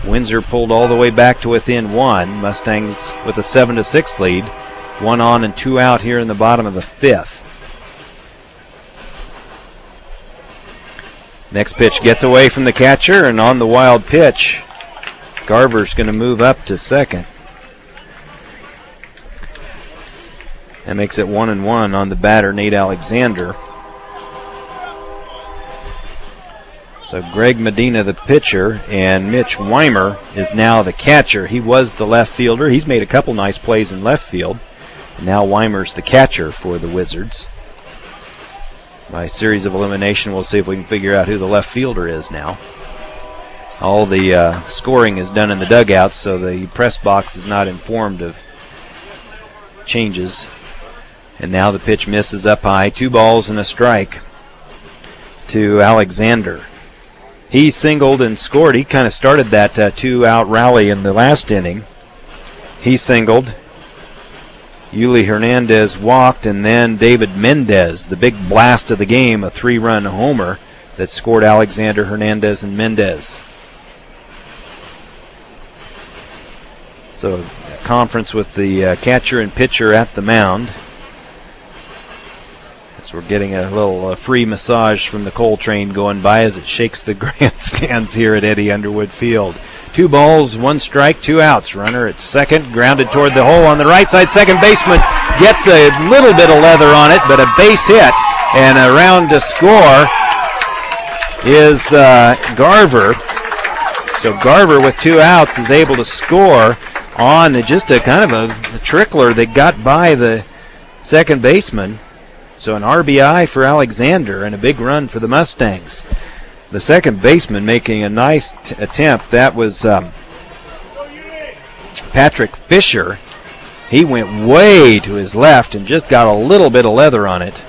Windsor pulled all the way back to within 1. Mustangs with a 7-6 lead. 1 on and 2 out here in the bottom of the 5th. Next pitch gets away from the catcher, and on the wild pitch, Garver's going to move up to second. That makes it 1-1 on the batter, Nate Alexander. So Greg Medina, the pitcher, and Mitch Weimer is now the catcher. He was the left fielder. He's made a couple nice plays in left field. And now Weimer's the catcher for the Wizards. By series of elimination, we'll see if we can figure out who the left fielder is now. All the scoring is done in the dugouts, so the press box is not informed of changes. And now the pitch misses up high. 2 balls and a strike to Alexander. He singled and scored. He kind of started that 2-out rally in the last inning. He singled. Yuli Hernandez walked, and then David Mendez, the big blast of the game, a 3-run homer that scored Alexander, Hernandez, and Mendez. So, conference with the catcher and pitcher at the mound. As we're getting a little free massage from the coal train going by as it shakes the grandstands here at Eddie Underwood Field. 2 balls, 1 strike, 2 outs. Runner at second, grounded toward the hole on the right side. Second baseman gets a little bit of leather on it, but a base hit. And around to score is Garver. So Garver with 2 outs is able to score on just a kind of a trickler that got by the second baseman. So an RBI for Alexander and a big run for the Mustangs. The second baseman making a nice attempt. That was Patrick Fisher. He went way to his left and just got a little bit of leather on it,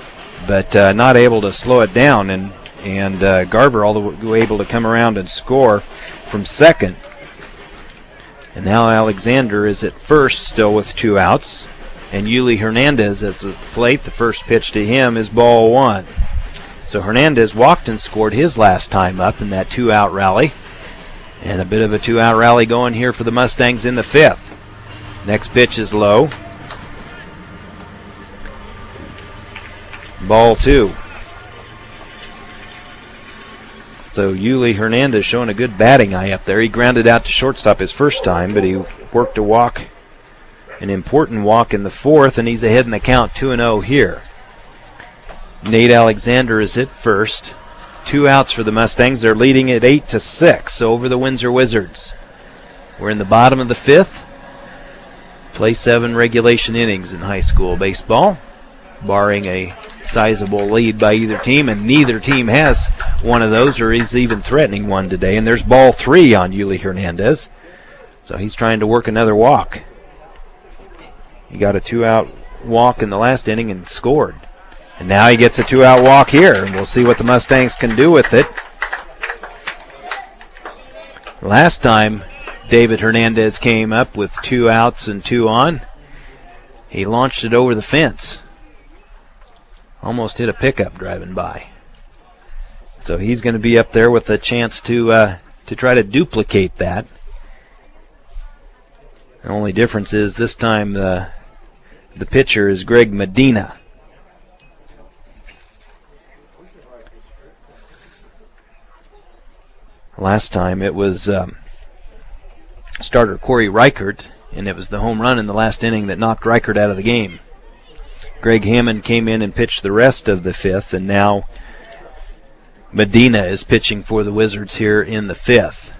but not able to slow it down. And Garver all the way able to come around and score from second. And now Alexander is at first, still with 2 outs. And Yuli Hernandez at the plate. The first pitch to him is ball 1. So Hernandez walked and scored his last time up in that 2-out rally. And a bit of a 2-out rally going here for the Mustangs in the 5th. Next pitch is low. Ball 2. So Yuli Hernandez showing a good batting eye up there. He grounded out to shortstop his first time, but he worked a walk, an important walk in the 4th, and he's ahead in the count 2-0 here. Nate Alexander is at first. 2 outs for the Mustangs. They're leading at 8-6 over the Windsor Wizards. We're in the bottom of the 5th. Play 7 regulation innings in high school baseball, barring a sizable lead by either team, and neither team has one of those or is even threatening one today. And there's ball 3 on Yuli Hernandez. So he's trying to work another walk. He got a 2-out walk in the last inning and scored. And now he gets a 2-out walk here, and we'll see what the Mustangs can do with it. Last time David Hernandez came up with 2 outs and 2 on, he launched it over the fence. Almost hit a pickup driving by. So he's going to be up there with a chance to try to duplicate that. The only difference is this time the pitcher is Greg Medina. Last time it was starter Corey Reichert, and it was the home run in the last inning that knocked Reichert out of the game. Greg Hammond came in and pitched the rest of the 5th, and now Medina is pitching for the Wizards here in the 5th.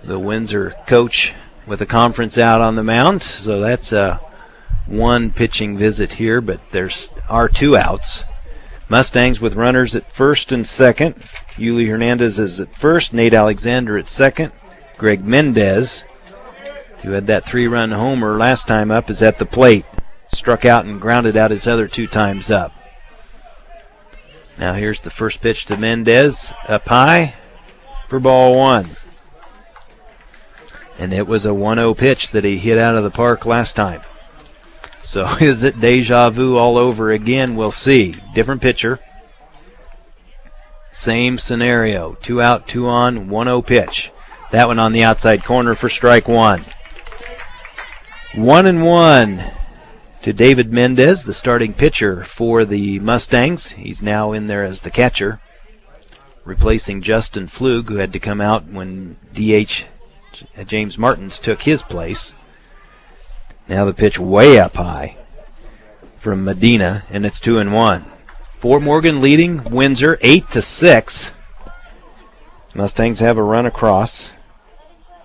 The Windsor coach with a conference out on the mound, so that's one pitching visit here, but there's our 2 outs. Mustangs with runners at first and second. Yuli Hernandez is at first, Nate Alexander at second. Greg Mendez, who had that 3-run homer last time up, is at the plate. Struck out and grounded out his other 2 times up. Now here's the first pitch to Mendez, up high for ball 1. And it was a 1-0 pitch that he hit out of the park last time. So is it deja vu all over again? We'll see. Different pitcher. Same scenario. 2 out, 2 on, 1-0 pitch. That one on the outside corner for strike 1. 1-1 to David Mendez, the starting pitcher for the Mustangs. He's now in there as the catcher, replacing Justin Flug, who had to come out when DH James Martins took his place. Now the pitch way up high from Medina, and it's 2-1. Fort Morgan leading Windsor 8-6. Mustangs have a run across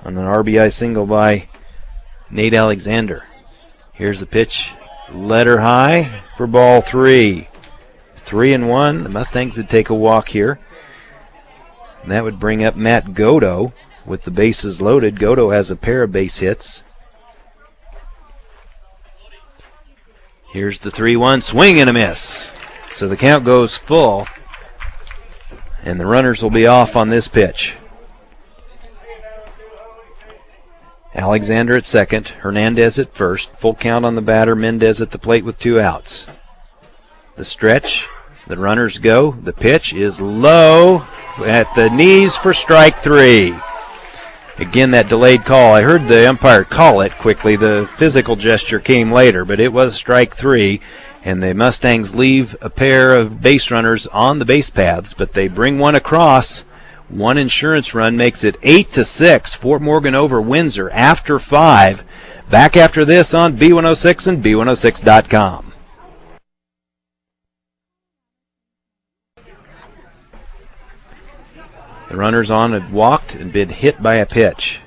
on an RBI single by Nate Alexander. Here's the pitch led her high for ball 3. 3-1. The Mustangs would take a walk here. And that would bring up Matt Godo with the bases loaded. Godo has a pair of base hits. Here's the 3-1 swing and a miss. So the count goes full, and the runners will be off on this pitch. Alexander at second, Hernandez at first. Full count on the batter, Mendez at the plate with 2 outs. The stretch, the runners go. The pitch is low at the knees for strike 3. Again, that delayed call. I heard the umpire call it quickly. The physical gesture came later, but it was strike 3. And the Mustangs leave a pair of base runners on the base paths, but they bring one across. One insurance run makes it 8-6. Fort Morgan over Windsor after 5. Back after this on B106 and B106.com. The runners on had walked and been hit by a pitch.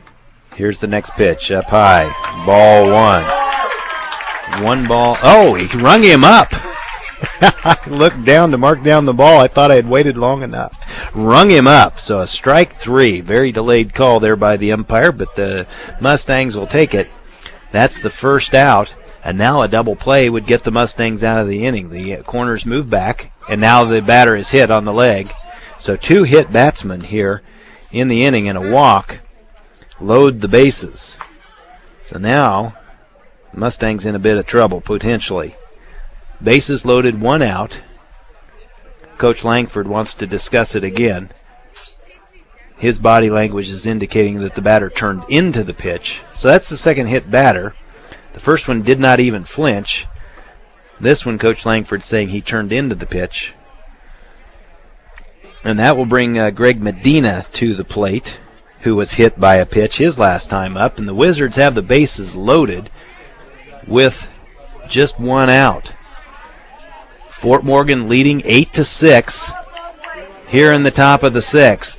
Here's the next pitch, up high. Ball 1. 1 ball. Oh, he rung him up. I looked down to mark down the ball. I thought I had waited long enough. Rung him up. So a strike 3. Very delayed call there by the umpire, but the Mustangs will take it. That's the first out. And now a double play would get the Mustangs out of the inning. The corners move back, and now the batter is hit on the leg. So 2 hit batsmen here in the inning and a walk load the bases. So now the Mustangs in a bit of trouble potentially. Bases loaded, 1 out. Coach Langford wants to discuss it again. His body language is indicating that the batter turned into the pitch. So that's the second hit batter. The first one did not even flinch. This one, Coach Langford saying he turned into the pitch. And that will bring Greg Medina to the plate, who was hit by a pitch his last time up. And the Wizards have the bases loaded with just 1 out. Fort Morgan leading 8-6 here in the top of the 6th.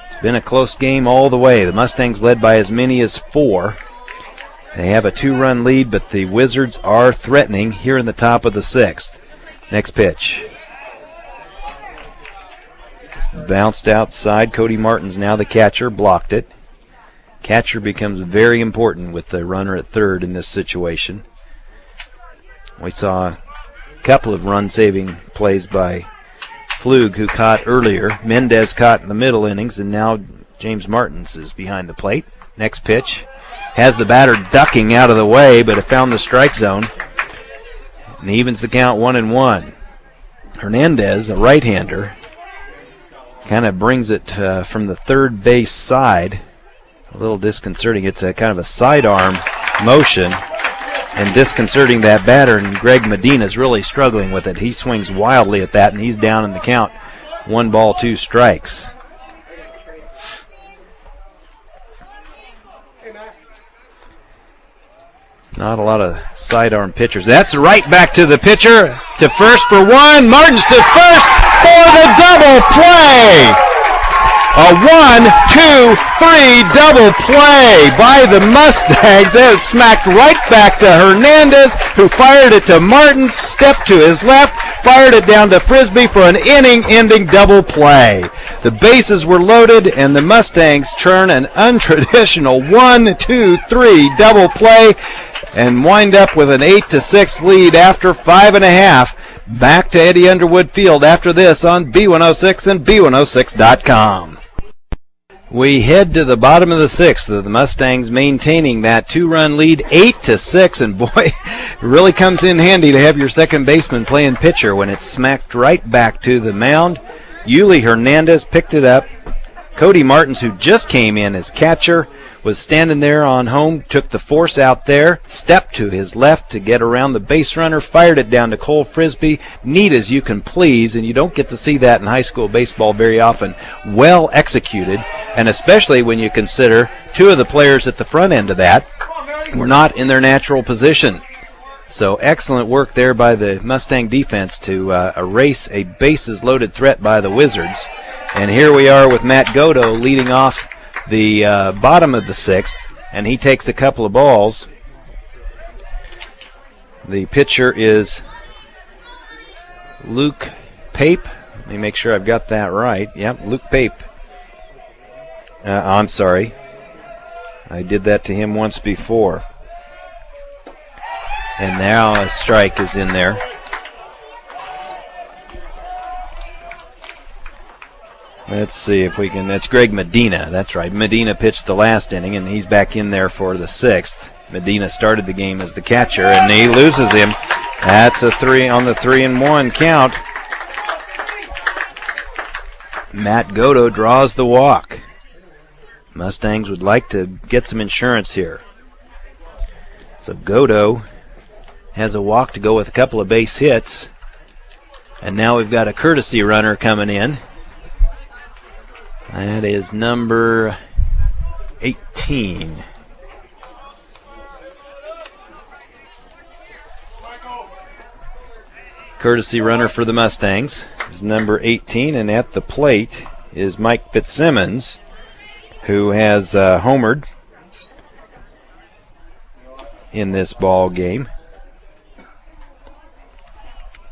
It's been a close game all the way. The Mustangs led by as many as 4. They have a 2-run lead, but the Wizards are threatening here in the top of the 6th. Next pitch. Bounced outside. Cody Martin's now the catcher, blocked it. Catcher becomes very important with the runner at third in this situation. We saw a couple of run-saving plays by Flug, who caught earlier. Mendez caught in the middle innings, and now James Martins is behind the plate. Next pitch. Has the batter ducking out of the way, but it found the strike zone. And evens the count 1-1. Hernandez, a right-hander, kind of brings it from the third base side. A little disconcerting. It's a kind of a sidearm motion and disconcerting that batter, and Greg Medina is really struggling with it. He swings wildly at that, and he's down in the count. 1 ball, 2 strikes. Not a lot of sidearm pitchers. That's right back to the pitcher. To first for 1. Martins to first for the double play. A 1-2-3 double play by the Mustangs. That was smacked right back to Hernandez, who fired it to Martins, stepped to his left, fired it down to Frisbee for an inning-ending double play. The bases were loaded, and the Mustangs turn an untraditional 1-2-3 double play and wind up with an 8-6 lead after 5.5. Back to Eddie Underwood Field after this on B106 and B106.com. We head to the bottom of the 6th. The Mustangs maintaining that 2-run lead, 8-6, and boy, it really comes in handy to have your second baseman playing pitcher when it's smacked right back to the mound. Yuli Hernandez picked it up. Cody Martins, who just came in as catcher, was standing there on home, took the force out there, stepped to his left to get around the base runner, fired it down to Cole Frisbee. Neat as you can please, and you don't get to see that in high school baseball very often. Well executed, and especially when you consider 2 of the players at the front end of that were not in their natural position. So excellent work there by the Mustang defense to erase a bases-loaded threat by the Wizards. And here we are with Matt Godo leading off the bottom of the 6th, and he takes a couple of balls. The pitcher is Luke Pape. Let me make sure I've got that right. Yep, Luke Pape. I'm sorry. I did that to him once before. And now a strike is in there. Let's see if we can. That's Greg Medina. That's right. Medina pitched the last inning, and he's back in there for the 6th. Medina started the game as the catcher, and he loses him. That's a 3 on the 3-1 count. Matt Godo draws the walk. Mustangs would like to get some insurance here. So Godo has a walk to go with a couple of base hits. And now we've got a courtesy runner coming in. That is number 18. Courtesy runner for the Mustangs is number 18, and at the plate is Mike Fitzsimmons, who has homered in this ball game.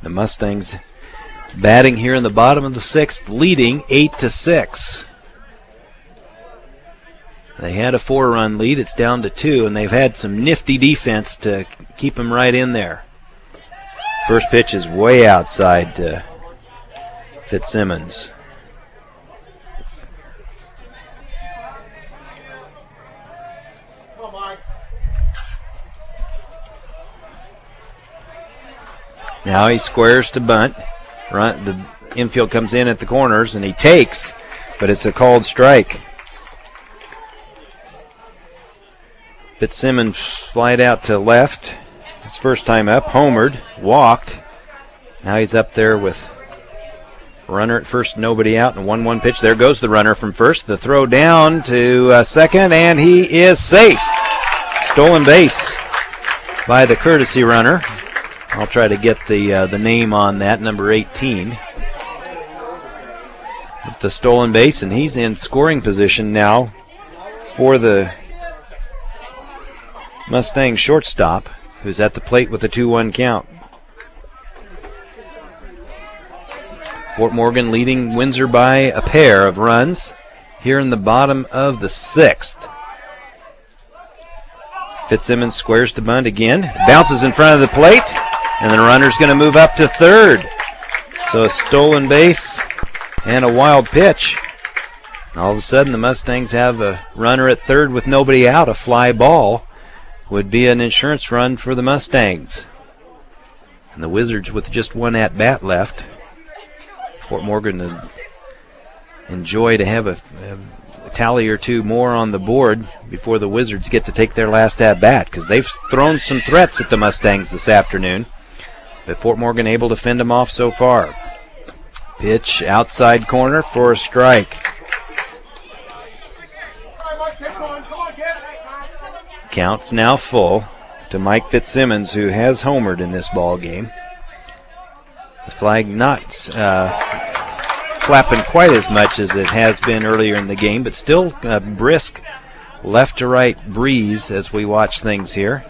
The Mustangs batting here in the bottom of the 6th, leading 8-6. They had a 4-run lead. It's down to 2, and they've had some nifty defense to keep them right in there. First pitch is way outside to Fitzsimmons. Now he squares to bunt. The infield comes in at the corners, and he takes, but it's a called strike. Fitzsimmons flied out to left. His first time up, homered, walked. Now he's up there with runner at first, nobody out, and 1-1 pitch. There goes the runner from first. The throw down to second, and he is safe. Stolen base by the courtesy runner. I'll try to get the name on that, number 18. With the stolen base, and he's in scoring position now for the Mustang shortstop, who's at the plate with a 2-1 count. Fort Morgan leading Windsor by a pair of runs here in the bottom of the 6th. Fitzsimmons squares to bunt again, bounces in front of the plate, and the runner's going to move up to third. So a stolen base and a wild pitch. All of a sudden the Mustangs have a runner at third with nobody out. A fly ball would be an insurance run for the Mustangs. And the Wizards with just one at-bat left. Fort Morgan would enjoy to have a tally or two more on the board before the Wizards get to take their last at-bat, because they've thrown some threats at the Mustangs this afternoon. But Fort Morgan able to fend them off so far. Pitch outside corner for a strike. Count's now full to Mike Fitzsimmons, who has homered in this ball game. The flag not flapping quite as much as it has been earlier in the game, but still a brisk left to right breeze as we watch things here.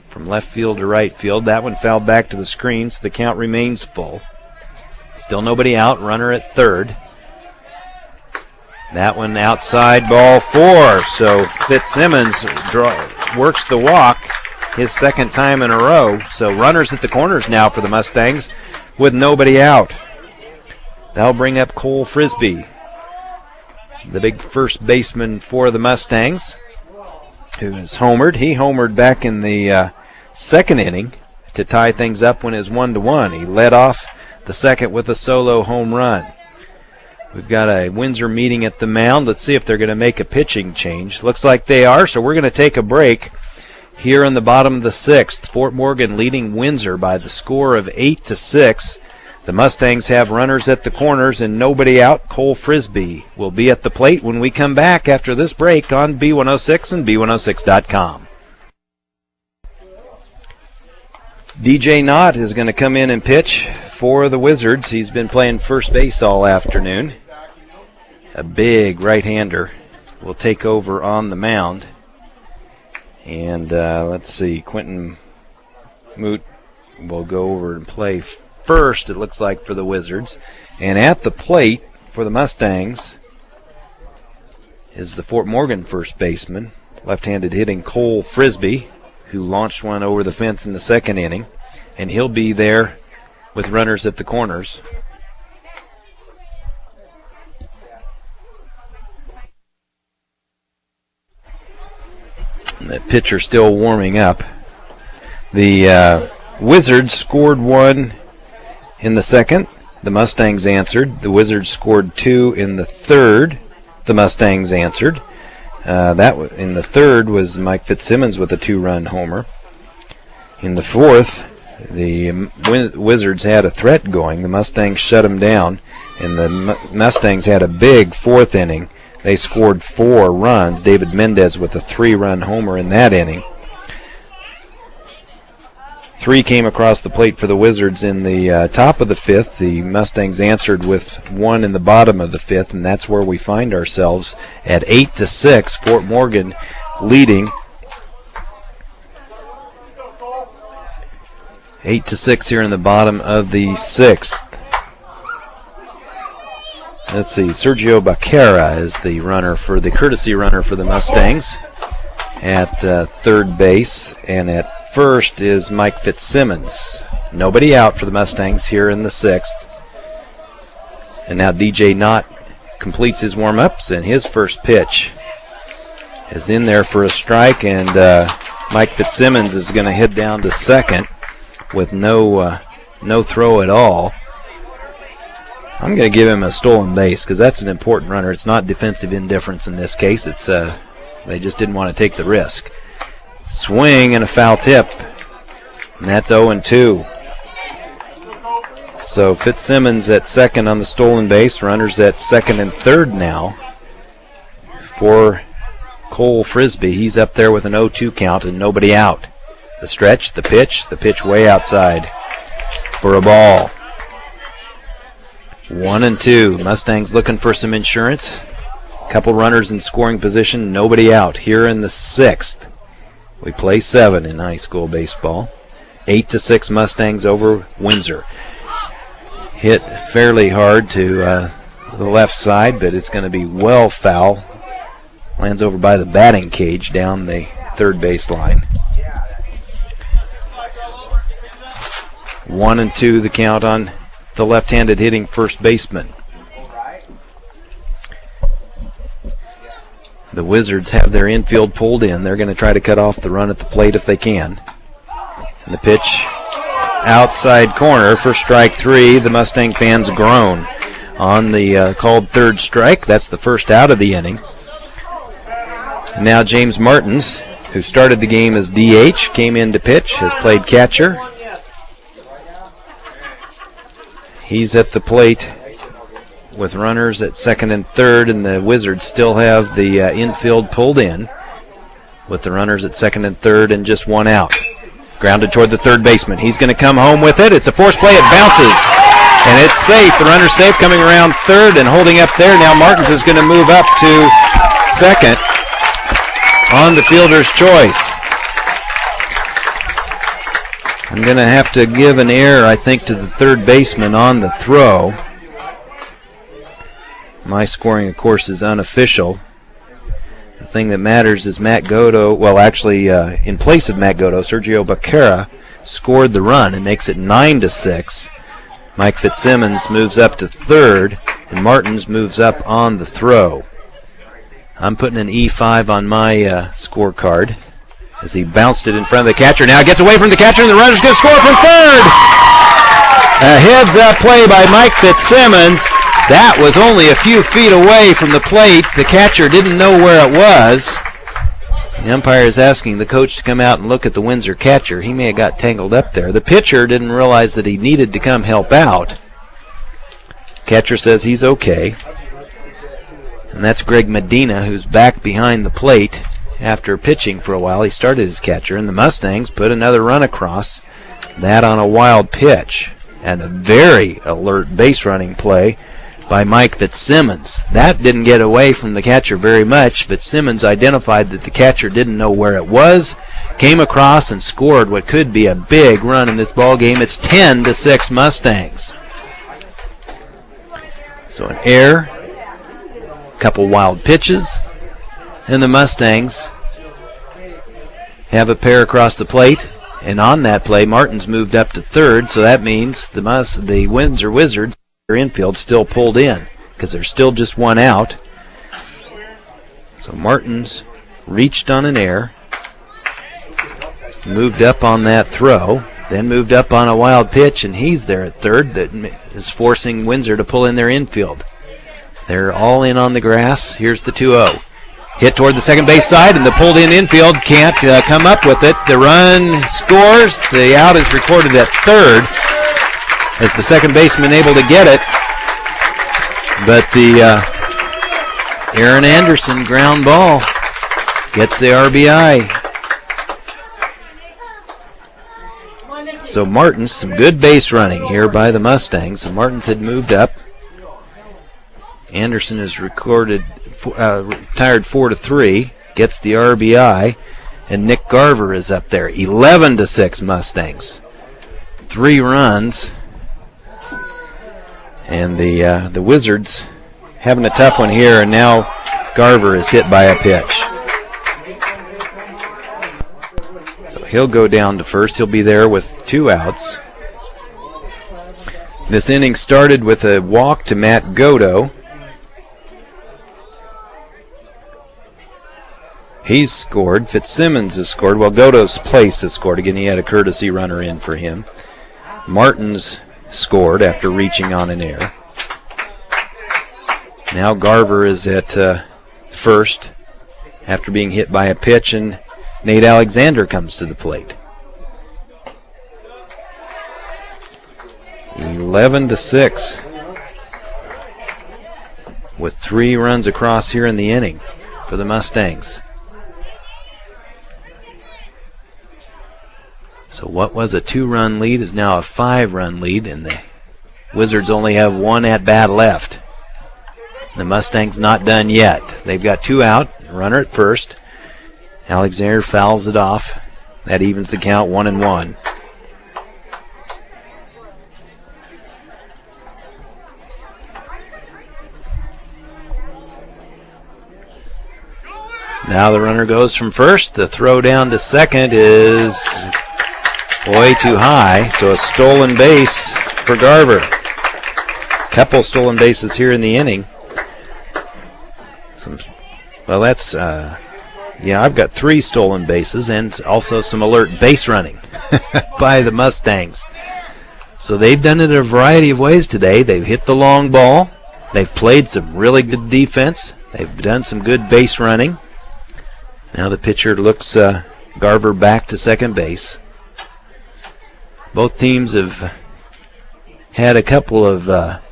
From left field to right field. That one fouled back to the screen, so the count remains full. Still nobody out, runner at third. That one outside, ball 4. So Fitzsimmons works the walk his second time in a row. So runners at the corners now for the Mustangs with nobody out. That'll bring up Cole Frisbee, the big first baseman for the Mustangs, who is homered. He homered back in the second inning to tie things up when it was 1-1. He led off the second with a solo home run. We've got a Windsor meeting at the mound. Let's see if they're going to make a pitching change. Looks like they are, so we're going to take a break here in the bottom of the 6th. Fort Morgan leading Windsor by the score of 8-6. The Mustangs have runners at the corners and nobody out. Cole Frisbee will be at the plate when we come back after this break on B106 and B106.com. DJ Knott is going to come in and pitch for the Wizards. He's been playing first base all afternoon. A big right-hander will take over on the mound. And let's see, Quentin Moot will go over and play first, it looks like, for the Wizards. And at the plate for the Mustangs is the Fort Morgan first baseman, left-handed hitting Cole Frisbee, who launched one over the fence in the second inning. And he'll be there with runners at the corners. The pitcher still warming up. The Wizards scored one in the second. The Mustangs answered. The Wizards scored two in the third. The Mustangs answered. In the third was Mike Fitzsimmons with a 2-run homer. In the fourth, the Wizards had a threat going. The Mustangs shut them down, and the Mustangs had a big fourth inning. They scored 4 runs. David Mendez with a 3-run homer in that inning. 3 came across the plate for the Wizards in the top of the fifth. The Mustangs answered with 1 in the bottom of the fifth, and that's where we find ourselves at 8-6. Fort Morgan leading 8-6 here in the bottom of the sixth. Let's see, Sergio Baquera is the courtesy runner for the Mustangs at third base, and at first is Mike Fitzsimmons. Nobody out for the Mustangs here in the sixth. And now DJ Knott completes his warm-ups, and his first pitch is in there for a strike, and Mike Fitzsimmons is going to head down to second with no throw at all. I'm going to give him a stolen base because that's an important runner. It's not defensive indifference in this case. It's they just didn't want to take the risk. Swing and a foul tip, and that's 0-2. So Fitzsimmons at second on the stolen base. Runners at second and third now for Cole Frisbee. He's up there with an 0-2 count and nobody out. The stretch, the pitch way outside for a ball. 1-2. Mustangs looking for some insurance. Couple runners in scoring position, nobody out here in the sixth. We play 7 in high school baseball. 8-6 Mustangs over Windsor. Hit fairly hard to the left side, but it's going to be well foul. Lands over by the batting cage down the third base line. 1-2 the count on the left-handed hitting first baseman. The Wizards have their infield pulled in. They're going to try to cut off the run at the plate if they can. And the pitch outside corner for strike 3. The Mustang fans groan on the called third strike. That's the first out of the inning. Now James Martins, who started the game as DH, came in to pitch, has played catcher. He's at the plate with runners at second and third, and the Wizards still have the infield pulled in with the runners at second and third and just 1 out. Grounded toward the third baseman. He's going to come home with it. It's a force play. It bounces, and it's safe. The runner's safe coming around third and holding up there. Now Martins is going to move up to second on the fielder's choice. I'm going to have to give an error, I think, to the third baseman on the throw. My scoring, of course, is unofficial. The thing that matters is Matt Godo, in place of Matt Godo, Sergio Baquera scored the run and makes it 9-6. Mike Fitzsimmons moves up to third, and Martins moves up on the throw. I'm putting an E5 on my scorecard as he bounced it in front of the catcher. Now it gets away from the catcher, and the runner's going to score from third. A heads-up play by Mike Fitzsimmons. That was only a few feet away from the plate. The catcher didn't know where it was. The umpire is asking the coach to come out and look at the Windsor catcher. He may have got tangled up there. The pitcher didn't realize that he needed to come help out. Catcher says he's okay. And that's Greg Medina, who's back behind the plate after pitching for a while. He started as catcher, and the Mustangs put another run across. That on a wild pitch. And a very alert base running play by Mike Fitzsimmons. That didn't get away from the catcher very much. Fitzsimmons identified that the catcher didn't know where it was, came across and scored what could be a big run in this ball game. It's 10-6 Mustangs. So an error, a couple wild pitches, and the Mustangs have a pair across the plate. And on that play, Martin's moved up to third, so that means the Windsor Wizards, their infield, still pulled in because there's still just one out. So Martin's reached on an error, moved up on that throw, then moved up on a wild pitch, and he's there at third. That is forcing Windsor to pull in their infield. They're all in on the grass. Here's the 2-0. Hit toward the second base side, and the pulled-in infield can't come up with it. The run scores. The out is recorded at third as the second baseman able to get it. But the Aaron Anderson ground ball gets the RBI. So Martins, some good base running here by the Mustangs. So Martins had moved up. Anderson is retired 4-3, gets the RBI, and Nick Garver is up there. 11-6 Mustangs. 3 runs, and the Wizards having a tough one here, and now Garver is hit by a pitch. So he'll go down to first. He'll be there with 2 outs. This inning started with a walk to Matt Godo. He's scored. Fitzsimmons has scored. Well, Godo's place has scored. Again, he had a courtesy runner in for him. Martin's scored after reaching on an error. Now Garver is at first after being hit by a pitch, and Nate Alexander comes to the plate. 11-6 with 3 runs across here in the inning for the Mustangs. So what was a 2-run lead is now a 5-run lead, and the Wizards only have 1 at-bat left. The Mustangs not done yet. They've got 2 out, runner at first. Alexander fouls it off. That evens the count, 1-1. Now the runner goes from first. The throw down to second is way too high, so a stolen base for Garver. Couple stolen bases here in the inning. I've got 3 stolen bases and also some alert base running by the Mustangs. So they've done it in a variety of ways today. They've hit the long ball. They've played some really good defense. They've done some good base running. Now the pitcher looks Garver back to second base. Both teams have had a couple of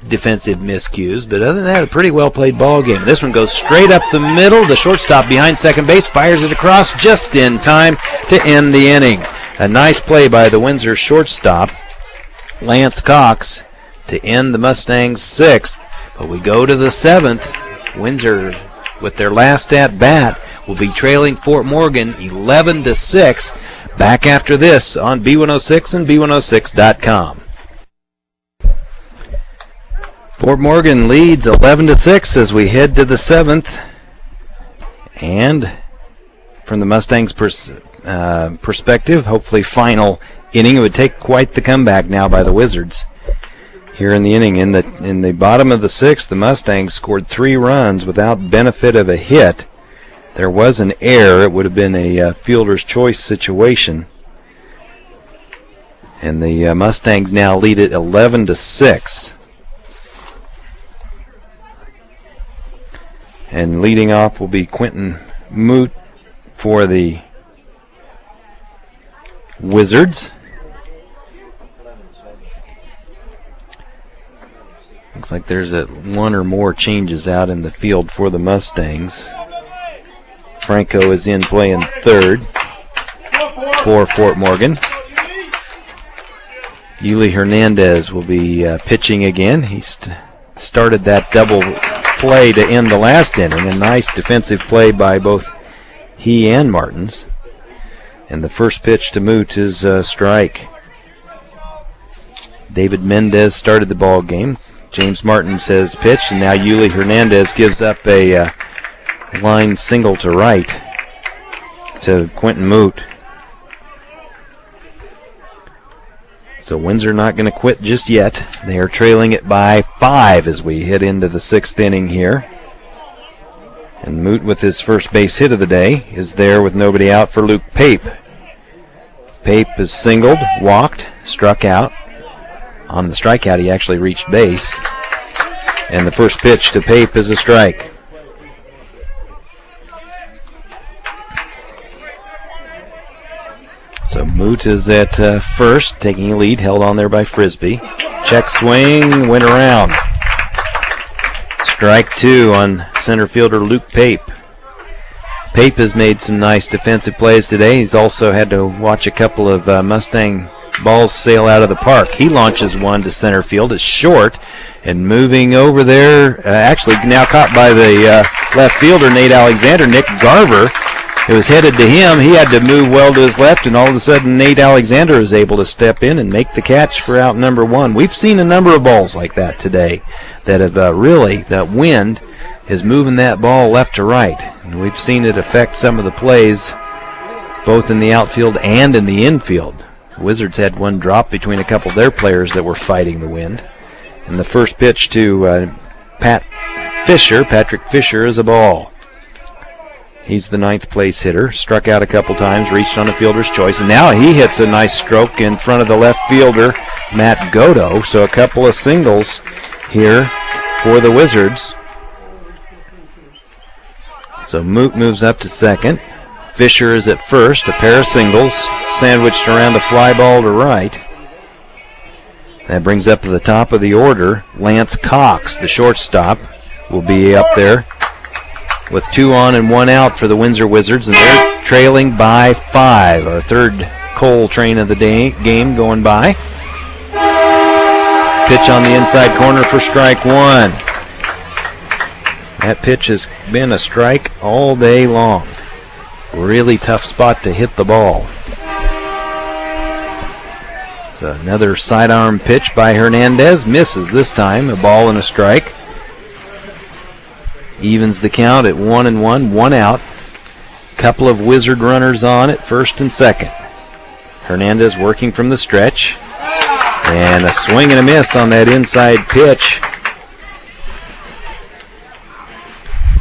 defensive miscues, but other than that, a pretty well-played ball game. This one goes straight up the middle. The shortstop behind second base fires it across just in time to end the inning. A nice play by the Windsor shortstop, Lance Cox, to end the Mustangs' 6th. But we go to the 7th. Windsor, with their last at-bat, will be trailing Fort Morgan 11-6. Back after this on B106 and B106.com. Fort Morgan leads 11-6 as we head to the 7th. And from the Mustangs' perspective, hopefully final inning. It would take quite the comeback now by the Wizards here in the inning. In the bottom of the 6th, the Mustangs scored 3 runs without benefit of a hit. There was an error. It would have been a fielder's choice situation. And the Mustangs now lead it 11-6. And leading off will be Quentin Moot for the Wizards. Looks like there's 1 or more changes out in the field for the Mustangs. Franco is in playing third for Fort Morgan. Yuli Hernandez will be pitching again. He's started that double play to end the last inning. A nice defensive play by both he and Martins. And the first pitch to Moot is a strike. David Mendez started the ball game. James Martins has pitched, and now Yuli Hernandez gives up a line single to right to Quentin Moot. So Windsor not going to quit just yet. They are trailing it by 5 as we head into the 6th inning here. And Moot, with his first base hit of the day, is there with nobody out for Luke Pape. Pape is singled, walked, struck out. On the strikeout, he actually reached base. And the first pitch to Pape is a strike. So Moot is at first, taking a lead, held on there by Frisbee. Check swing, went around. Strike 2 on center fielder Luke Pape. Pape has made some nice defensive plays today. He's also had to watch a couple of Mustang balls sail out of the park. He launches one to center field. It's short, and moving over there, actually now caught by the left fielder, Nate Alexander. Nick Garver, it was headed to him. He had to move well to his left, and all of a sudden Nate Alexander is able to step in and make the catch for out number 1. We've seen a number of balls like that today that have really, that wind is moving that ball left to right. And we've seen it affect some of the plays both in the outfield and in the infield. The Wizards had one drop between a couple of their players that were fighting the wind. And the first pitch to Patrick Fisher, is a ball. He's the 9th place hitter, struck out a couple times, reached on a fielder's choice, and now he hits a nice stroke in front of the left fielder, Matt Godo. So a couple of singles here for the Wizards. So Moot moves up to second. Fisher is at first, a pair of singles, sandwiched around the fly ball to right. That brings up to the top of the order, Lance Cox, the shortstop, will be up there with 2 on and 1 out for the Windsor Wizards, and they're trailing by 5. Our third coal train of the game going by. Pitch on the inside corner for strike 1. That pitch has been a strike all day long. Really tough spot to hit the ball. So another sidearm pitch by Hernandez. Misses this time. A ball and a strike. Evens the count at 1-1, 1 out. Couple of Wizard runners on at first and second. Hernandez working from the stretch. And a swing and a miss on that inside pitch.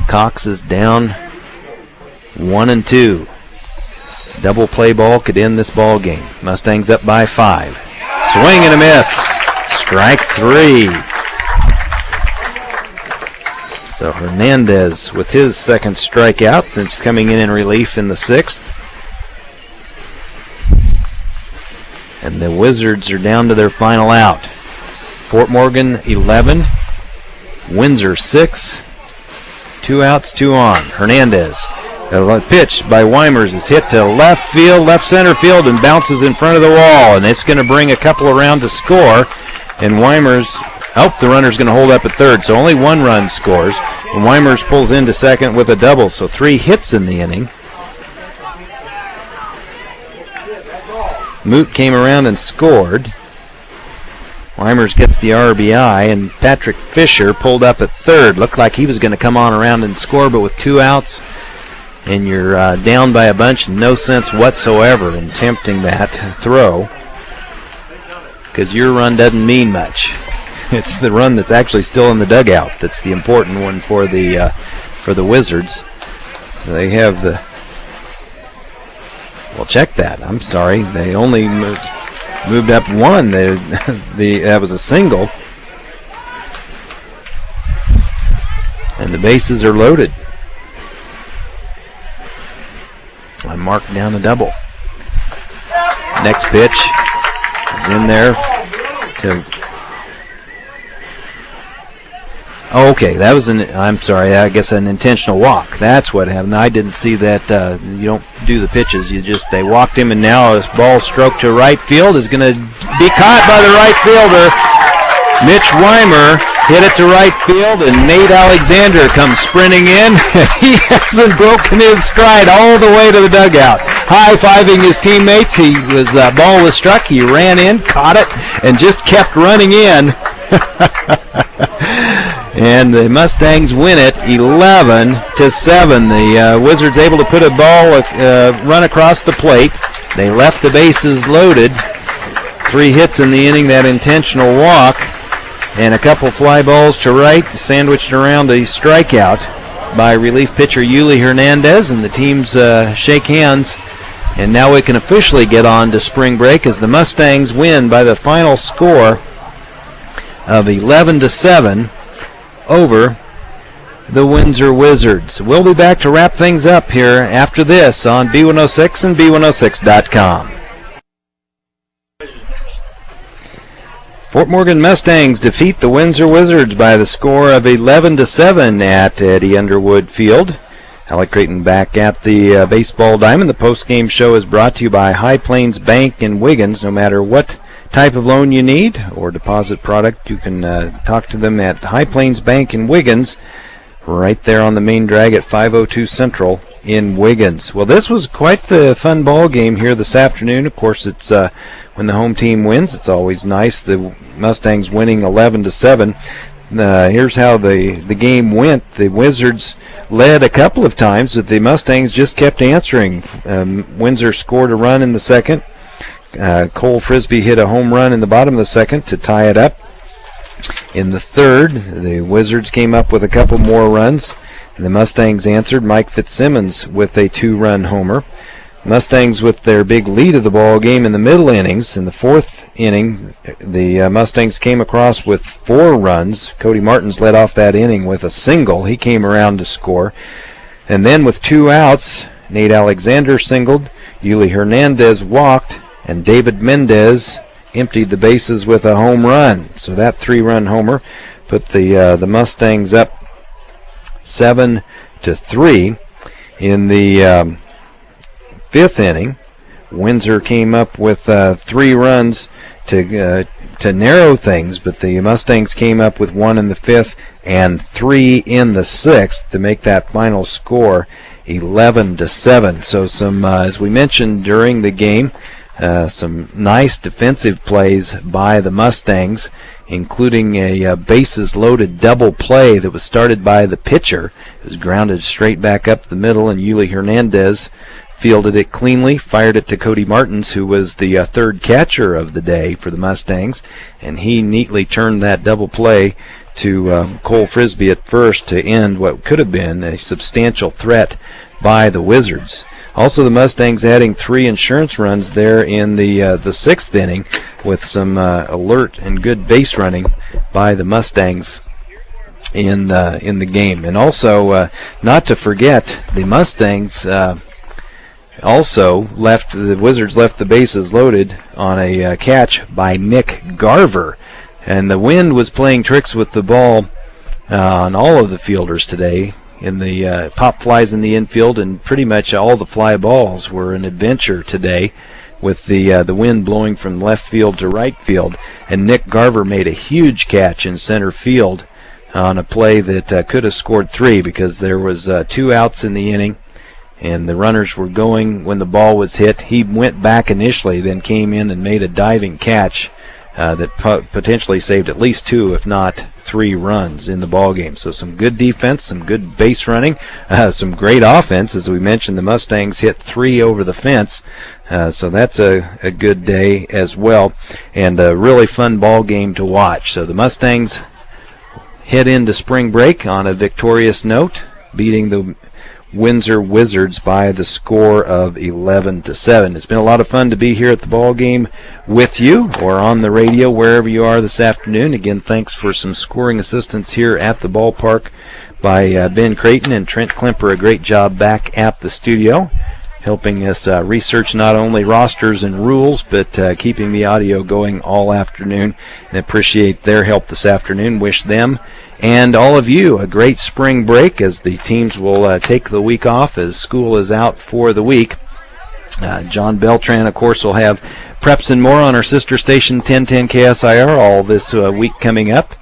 Cox is down 1-2. Double play ball could end this ball game. Mustangs up by 5. Swing and a miss. Strike 3. So Hernandez with his second strikeout since coming in relief in the 6th. And the Wizards are down to their final out. Fort Morgan 11, Windsor 6. 2 outs, 2 on. Hernandez. A pitch by Weimers is hit to left field, left center field, and bounces in front of the wall. And it's going to bring a couple around to score. And Weimers, the runner's going to hold up at third. So only 1 run scores. And Weimers pulls into second with a double. So 3 hits in the inning. Moot came around and scored. Weimers gets the RBI, and Patrick Fisher pulled up at third. Looked like he was going to come on around and score, but with 2 outs, and you're down by a bunch, no sense whatsoever in attempting that throw, because your run doesn't mean much. It's the run that's actually still in the dugout that's the important one for the Wizards. So they have the... Well, check that. I'm sorry. They only moved up 1. That was a single. And the bases are loaded. I marked down a double. Next pitch is in there to... Oh, okay, that was I'm sorry, I guess an intentional walk. That's what happened. I didn't see that. You don't do the pitches. They walked him, and now this ball stroke to right field is going to be caught by the right fielder, Mitch Weimer. hit it to right field, and Nate Alexander comes sprinting in. He hasn't broken his stride all the way to the dugout, high-fiving his teammates. Ball was struck. He ran in, caught it, and just kept running in. And the Mustangs win it 11-7. The Wizards able to put a ball run across the plate. They left the bases loaded. 3 hits in the inning, that intentional walk, and a couple fly balls to right, sandwiched around a strikeout by relief pitcher Yuli Hernandez, and the teams shake hands. And now we can officially get on to spring break as the Mustangs win by the final score of 11-7 over the Windsor Wizards. We'll be back to wrap things up here after this on B106 and B106.com. Fort Morgan Mustangs defeat the Windsor Wizards by the score of 11-7 at Eddie Underwood Field. Alec Creighton back at the baseball diamond. The post-game show is brought to you by High Plains Bank in Wiggins. No matter what type of loan you need or deposit product, you can talk to them at High Plains Bank in Wiggins, right there on the main drag at 502 Central in Wiggins. Well, this was quite the fun ball game here this afternoon. Of course, it's when the home team wins, it's always nice. The Mustangs winning 11-7. Here's how the game went. The Wizards led a couple of times, but the Mustangs just kept answering. Windsor scored a run in the second. Cole Frisbee hit a home run in the bottom of the second to tie it up. In the third, the Wizards came up with a couple more runs. The Mustangs answered. Mike Fitzsimmons with a 2-run homer. Mustangs with their big lead of the ball game in the middle innings. In the fourth inning, the Mustangs came across with 4 runs. Cody Martins led off that inning with a single. He came around to score. And then with 2 outs, Nate Alexander singled, Yuli Hernandez walked, and David Mendez emptied the bases with a home run. So that 3-run homer put the Mustangs up 7-3. In the fifth inning, Windsor came up with 3 runs to narrow things, but the Mustangs came up with 1 in the 5th and 3 in the 6th to make that final score 11-7. So some, as we mentioned during the game, some nice defensive plays by the Mustangs, including a bases-loaded double play that was started by the pitcher. It was grounded straight back up the middle, and Yuli Hernandez fielded it cleanly, fired it to Cody Martins, who was the third catcher of the day for the Mustangs, and he neatly turned that double play to Cole Frisbee at first to end what could have been a substantial threat by the Wizards. Also, the Mustangs adding 3 insurance runs there in the 6th inning with some alert and good base running by the Mustangs in the game. And also, not to forget, the Mustangs also the Wizards left the bases loaded on a catch by Nick Garver. And the wind was playing tricks with the ball on all of the fielders today. In the pop flies in the infield, and pretty much all the fly balls were an adventure today with the wind blowing from left field to right field. And Nick Garver made a huge catch in center field on a play that could have scored 3 because there was 2 outs in the inning, and the runners were going when the ball was hit. He went back initially, then came in and made a diving catch that potentially saved at least 2, if not 3 runs in the ball game. So some good defense, some good base running, some great offense. As we mentioned, the Mustangs hit 3 over the fence, so that's a good day as well, and a really fun ball game to watch. So the Mustangs head into spring break on a victorious note, beating the Windsor Wizards by the score of 11-7. It's been a lot of fun to be here at the ball game with you, or on the radio, wherever you are this afternoon. Again, thanks for some scoring assistance here at the ballpark by Ben Creighton and Trent Klemper. A great job back at the studio, helping us research not only rosters and rules, but keeping the audio going all afternoon. And appreciate their help this afternoon. Wish them and all of you a great spring break as the teams will take the week off as school is out for the week. John Beltran, of course, will have preps and more on our sister station 1010 KSIR all this week coming up.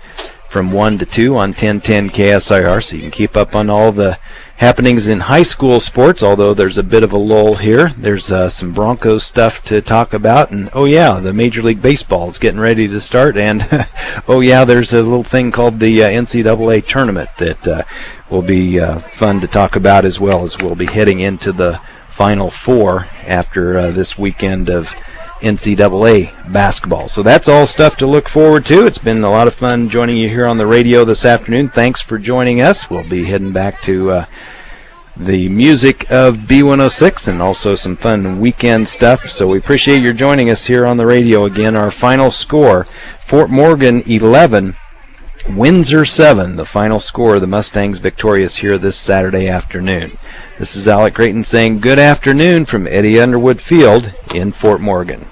from 1 to 2 on 1010 KSIR, so you can keep up on all the happenings in high school sports, although there's a bit of a lull here. There's some Broncos stuff to talk about, and the Major League Baseball is getting ready to start, and there's a little thing called the NCAA tournament that will be fun to talk about, as well as we'll be heading into the Final Four after this weekend of NCAA basketball. So that's all stuff to look forward to. It's been a lot of fun joining you here on the radio this afternoon. Thanks for joining us. We'll be heading back to the music of B106 and also some fun weekend stuff. So we appreciate your joining us here on the radio. Again, our final score, Fort Morgan 11, Windsor 7, the final score. The Mustangs victorious here this Saturday afternoon. This is Alec Creighton saying good afternoon from Eddie Underwood Field in Fort Morgan.